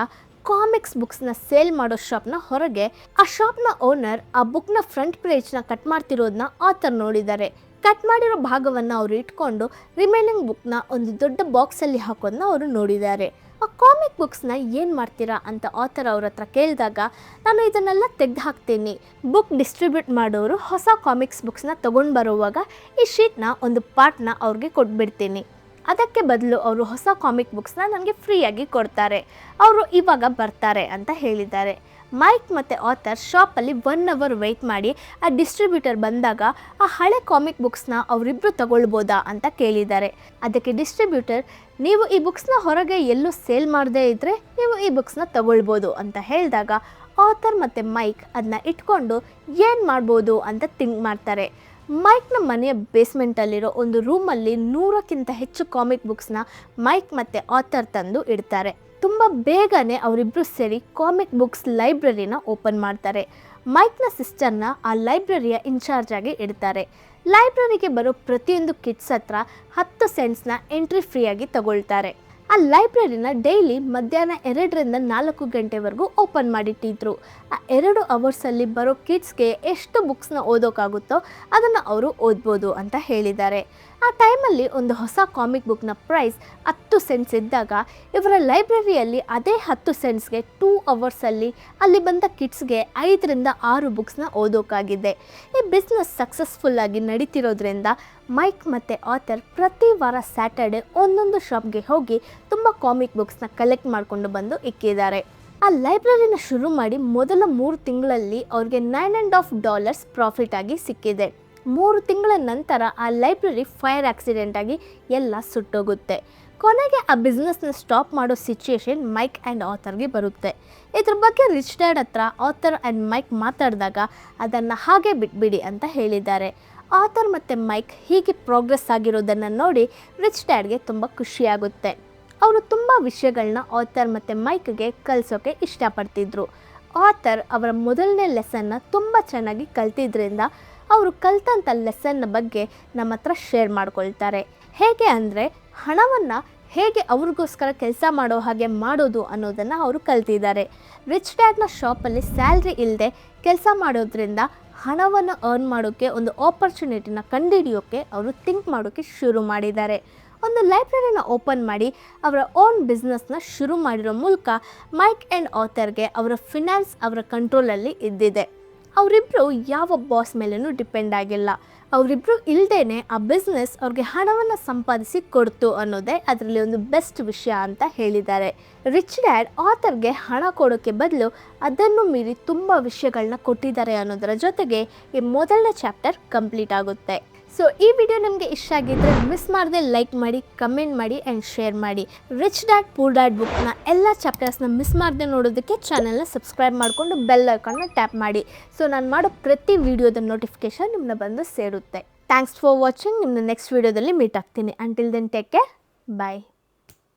ಕಾಮಿಕ್ಸ್ ಬುಕ್ಸ್ನ ಸೇಲ್ ಮಾಡೋ ಶಾಪ್ನ ಹೊರಗೆ ಆ ಶಾಪ್ನ ಓನರ್ ಆ ಬುಕ್ನ ಫ್ರಂಟ್ ಪೇಜ್ನ ಕಟ್ ಮಾಡ್ತಿರೋದನ್ನ ಆಥರ್ ನೋಡಿದ್ದಾರೆ. ಕಟ್ ಮಾಡಿರೋ ಭಾಗವನ್ನು ಅವರು ಇಟ್ಕೊಂಡು ರಿಮೈನಿಂಗ್ ಬುಕ್ನ ಒಂದು ದೊಡ್ಡ ಬಾಕ್ಸಲ್ಲಿ ಹಾಕೋದನ್ನ ಅವರು ನೋಡಿದ್ದಾರೆ. ಆ ಕಾಮಿಕ್ ಬುಕ್ಸ್ನ ಏನು ಮಾಡ್ತೀರಾ ಅಂತ ಆಥರ್ ಅವ್ರ ಹತ್ರ ಕೇಳಿದಾಗ, ನಾನು ಇದನ್ನೆಲ್ಲ ತೆಗೆದು ಹಾಕ್ತೀನಿ, ಬುಕ್ ಡಿಸ್ಟ್ರಿಬ್ಯೂಟ್ ಮಾಡೋರು ಹೊಸ ಕಾಮಿಕ್ಸ್ ಬುಕ್ಸ್ನ ತೊಗೊಂಡು ಬರುವಾಗ ಈ ಶೀಟ್ನ ಒಂದು ಪಾರ್ಟ್ನ ಅವ್ರಿಗೆ ಕೊಟ್ಬಿಡ್ತೀನಿ, ಅದಕ್ಕೆ ಬದಲು ಅವರು ಹೊಸ ಕಾಮಿಕ್ ಬುಕ್ಸ್ನ ನನಗೆ ಫ್ರೀಯಾಗಿ ಕೊಡ್ತಾರೆ, ಅವರು ಇವಾಗ ಬರ್ತಾರೆ ಅಂತ ಹೇಳಿದ್ದಾರೆ. ಮೈಕ್ ಮತ್ತು ಆಥರ್ ಶಾಪಲ್ಲಿ 1 ಅವರ್ ವೆಯ್ಟ್ ಮಾಡಿ ಆ ಡಿಸ್ಟ್ರಿಬ್ಯೂಟರ್ ಬಂದಾಗ ಆ ಹಳೆ ಕಾಮಿಕ್ ಬುಕ್ಸ್ನ ಅವರಿಬ್ಬರು ತಗೊಳ್ಬೋದಾ ಅಂತ ಕೇಳಿದ್ದಾರೆ. ಅದಕ್ಕೆ ಡಿಸ್ಟ್ರಿಬ್ಯೂಟರ್, ನೀವು ಈ ಬುಕ್ಸ್ನ ಹೊರಗೆ ಎಲ್ಲೂ ಸೇಲ್ ಮಾಡದೇ ಇದ್ದರೆ ನೀವು ಈ ಬುಕ್ಸ್ನ ತಗೊಳ್ಬೋದು ಅಂತ ಹೇಳಿದಾಗ ಆಥರ್ ಮತ್ತು ಮೈಕ್ ಅದನ್ನ ಇಟ್ಕೊಂಡು ಏನು ಮಾಡ್ಬೋದು ಅಂತ ಥಿಂಕ್ ಮಾಡ್ತಾರೆ. ಮೈಕ್ನ ಮನೆಯ ಬೇಸ್ಮೆಂಟಲ್ಲಿರೋ ಒಂದು ರೂಮಲ್ಲಿ 100ಕ್ಕಿಂತ ಹೆಚ್ಚು ಕಾಮಿಕ್ ಬುಕ್ಸ್ನ ಮೈಕ್ ಮತ್ತು ಆಥರ್ ತಂದು ಇಡ್ತಾರೆ. ತುಂಬ ಬೇಗನೆ ಅವರಿಬ್ಬರು ಸೇರಿ ಕಾಮಿಕ್ ಬುಕ್ಸ್ ಲೈಬ್ರರಿನ ಓಪನ್ ಮಾಡ್ತಾರೆ. ಮೈಕ್ನ ಸಿಸ್ಟರ್ನ ಆ ಲೈಬ್ರರಿಯ ಇನ್ಚಾರ್ಜ್ ಆಗಿ ಇಡ್ತಾರೆ. ಲೈಬ್ರರಿಗೆ ಬರೋ ಪ್ರತಿಯೊಂದು ಕಿಡ್ಸ್ ಹತ್ರ 10 ಸೆಂಟ್ಸ್ನ ಎಂಟ್ರಿ ಫ್ರೀಯಾಗಿ ತಗೊಳ್ತಾರೆ. ಆ ಲೈಬ್ರರಿನ ಡೈಲಿ ಮಧ್ಯಾಹ್ನ 2ರಿಂದ 4 ಗಂಟೆವರೆಗೂ ಓಪನ್ ಮಾಡಿಟ್ಟಿದ್ರು. ಆ 2 ಅವರ್ಸಲ್ಲಿ ಬರೋ ಕಿಡ್ಸ್ಗೆ ಎಷ್ಟು ಬುಕ್ಸ್ನ ಓದೋಕ್ಕಾಗುತ್ತೋ ಅದನ್ನು ಅವರು ಓದ್ಬೋದು ಅಂತ ಹೇಳಿದ್ದಾರೆ. ಆ ಟೈಮಲ್ಲಿ ಒಂದು ಹೊಸ ಕಾಮಿಕ್ ಬುಕ್ನ ಪ್ರೈಸ್ 10 ಸೆಂಟ್ಸ್ ಇದ್ದಾಗ ಇವರ ಲೈಬ್ರರಿಯಲ್ಲಿ ಅದೇ 10 ಸೆಂಟ್ಸ್ಗೆ 2 ಅವರ್ಸಲ್ಲಿ ಅಲ್ಲಿ ಬಂದ ಕಿಡ್ಸ್ಗೆ 5ರಿಂದ 6 ಬುಕ್ಸ್ನ ಓದೋಕ್ಕಾಗಿದೆ. ಈ ಬಿಸ್ನೆಸ್ ಸಕ್ಸಸ್ಫುಲ್ಲಾಗಿ ನಡೀತಿರೋದ್ರಿಂದ ಮೈಕ್ ಮತ್ತು ಆಥರ್ ಪ್ರತಿ ವಾರ ಸ್ಯಾಟರ್ಡೆ ಒಂದೊಂದು ಶಾಪ್ಗೆ ಹೋಗಿ ತುಂಬ ಕಾಮಿಕ್ ಬುಕ್ಸ್ನ ಕಲೆಕ್ಟ್ ಮಾಡಿಕೊಂಡು ಬಂದು ಇಕ್ಕಿದ್ದಾರೆ. ಆ ಲೈಬ್ರರಿನ ಶುರು ಮಾಡಿ ಮೊದಲ 3 ತಿಂಗಳಲ್ಲಿ ಅವ್ರಿಗೆ $9.5 ಪ್ರಾಫಿಟ್ ಆಗಿ ಸಿಕ್ಕಿದೆ. 3 ತಿಂಗಳ ನಂತರ ಆ ಲೈಬ್ರರಿ ಫೈರ್ ಆಕ್ಸಿಡೆಂಟ್ ಆಗಿ ಎಲ್ಲ ಸುಟ್ಟೋಗುತ್ತೆ. ಕೊನೆಗೆ ಆ ಬಿಸ್ನೆಸ್ನ ಸ್ಟಾಪ್ ಮಾಡೋ ಸಿಚುಯೇಷನ್ ಮೈಕ್ ಆ್ಯಂಡ್ ಆಥರ್ಗೆ ಬರುತ್ತೆ. ಇದ್ರ ಬಗ್ಗೆ ರಿಚ್ ಡ್ಯಾಡ್ ಹತ್ರ ಆಥರ್ ಆ್ಯಂಡ್ ಮೈಕ್ ಮಾತಾಡಿದಾಗ ಅದನ್ನು ಹಾಗೆ ಬಿಟ್ಬಿಡಿ ಅಂತ ಹೇಳಿದ್ದಾರೆ. ಆಥರ್ ಮತ್ತು ಮೈಕ್ ಹೀಗೆ ಪ್ರೋಗ್ರೆಸ್ ಆಗಿರೋದನ್ನು ನೋಡಿ ರಿಚ್ ಡ್ಯಾಡ್ಗೆ ತುಂಬ ಖುಷಿಯಾಗುತ್ತೆ. ಅವರು ತುಂಬ ವಿಷಯಗಳನ್ನ ಆಥರ್ ಮತ್ತು ಮೈಕ್ಗೆ ಕಲಿಸೋಕೆ ಇಷ್ಟಪಡ್ತಿದ್ರು. ಆಥರ್ ಅವರ ಮೊದಲನೇ ಲೆಸನ್ನ ತುಂಬ ಚೆನ್ನಾಗಿ ಕಲ್ತಿದ್ರಿಂದ ಅವರು ಕಲ್ತಂಥ ಲೆಸನ್ನ ಬಗ್ಗೆ ನಮ್ಮ ಹತ್ರ ಶೇರ್ ಮಾಡ್ಕೊಳ್ತಾರೆ. ಹೇಗೆ ಅಂದರೆ ಹಣವನ್ನು ಹೇಗೆ ಅವ್ರಿಗೋಸ್ಕರ ಕೆಲಸ ಮಾಡೋ ಹಾಗೆ ಮಾಡೋದು ಅನ್ನೋದನ್ನು ಅವರು ಕಲ್ತಿದ್ದಾರೆ. ರಿಚ್ ಡ್ಯಾಡ್ನ ಶಾಪಲ್ಲಿ ಸ್ಯಾಲ್ರಿ ಇಲ್ಲದೆ ಕೆಲಸ ಮಾಡೋದ್ರಿಂದ ಹಣವನ್ನು ಅರ್ನ್ ಮಾಡೋಕ್ಕೆ ಒಂದು ಆಪರ್ಚುನಿಟಿನ ಕಂಡುಹಿಡಿಯೋಕ್ಕೆ ಅವರು ಥಿಂಕ್ ಮಾಡೋಕ್ಕೆ ಶುರು ಮಾಡಿದ್ದಾರೆ. ಒಂದು ಲೈಬ್ರರಿನ ಓಪನ್ ಮಾಡಿ ಅವರ ಓನ್ ಬಿಸ್ನೆಸ್ನ ಶುರು ಮಾಡಿರೋ ಮೂಲಕ ಮೈಕ್ ಆ್ಯಂಡ್ ಆಥರ್ಗೆ ಅವರ ಫಿನಾನ್ಸ್ ಅವರ ಕಂಟ್ರೋಲಲ್ಲಿ ಇದ್ದಿದೆ. ಅವರಿಬ್ಬರು ಯಾವ ಬಾಸ್ ಮೇಲೂ ಡಿಪೆಂಡ್ ಆಗಿಲ್ಲ. ಅವರಿಬ್ಬರು ಇಲ್ಲದೇ ಆ ಬಿಸ್ನೆಸ್ ಅವ್ರಿಗೆ ಹಣವನ್ನು ಸಂಪಾದಿಸಿ ಕೊಡ್ತು ಅನ್ನೋದೇ ಅದರಲ್ಲಿ ಒಂದು ಬೆಸ್ಟ್ ವಿಷಯ ಅಂತ ಹೇಳಿದ್ದಾರೆ. ರಿಚ್ ಡ್ಯಾಡ್ ಆಥರ್ಗೆ ಹಣ ಕೊಡೋಕ್ಕೆ ಬದಲು ಅದನ್ನು ಮೀರಿ ತುಂಬ ವಿಷಯಗಳನ್ನ ಕೊಟ್ಟಿದ್ದಾರೆ ಅನ್ನೋದರ ಜೊತೆಗೆ ಈ ಮೊದಲನೇ ಚಾಪ್ಟರ್ ಕಂಪ್ಲೀಟ್ ಆಗುತ್ತೆ. ಸೊ ಈ ವಿಡಿಯೋ ನಿಮಗೆ ಇಷ್ಟ ಆಗಿದ್ದರೆ ಮಿಸ್ ಮಾಡದೆ ಲೈಕ್ ಮಾಡಿ, ಕಮೆಂಟ್ ಮಾಡಿ ಆ್ಯಂಡ್ ಶೇರ್ ಮಾಡಿ. ರಿಚ್ ಡ್ಯಾಡ್ ಪೂರ್ ಡ್ಯಾಡ್ ಬುಕ್ನ ಎಲ್ಲ ಚಾಪ್ಟರ್ಸ್ನ ಮಿಸ್ ಮಾಡದೆ ನೋಡೋದಕ್ಕೆ ಚಾನಲ್ನ ಸಬ್ಸ್ಕ್ರೈಬ್ ಮಾಡಿಕೊಂಡು ಬೆಲ್ ಐಕಾನ್ನ ಟ್ಯಾಪ್ ಮಾಡಿ. ಸೊ ನಾನು ಮಾಡೋ ಪ್ರತಿ ವಿಡಿಯೋದ ನೋಟಿಫಿಕೇಷನ್ ನಿಮ್ಮನ್ನ ಬಂದು ಸೇರುತ್ತೆ. Thanks for watching. ನಿಮ್ಮನ್ನ ನೆಕ್ಸ್ಟ್ ವಿಡಿಯೋದಲ್ಲಿ ಮೀಟ್ ಆಗ್ತೀನಿ. ಅಂಟಿಲ್ ದೆನ್ ಟೇಕ್ ಕೇರ್, ಬಾಯ್.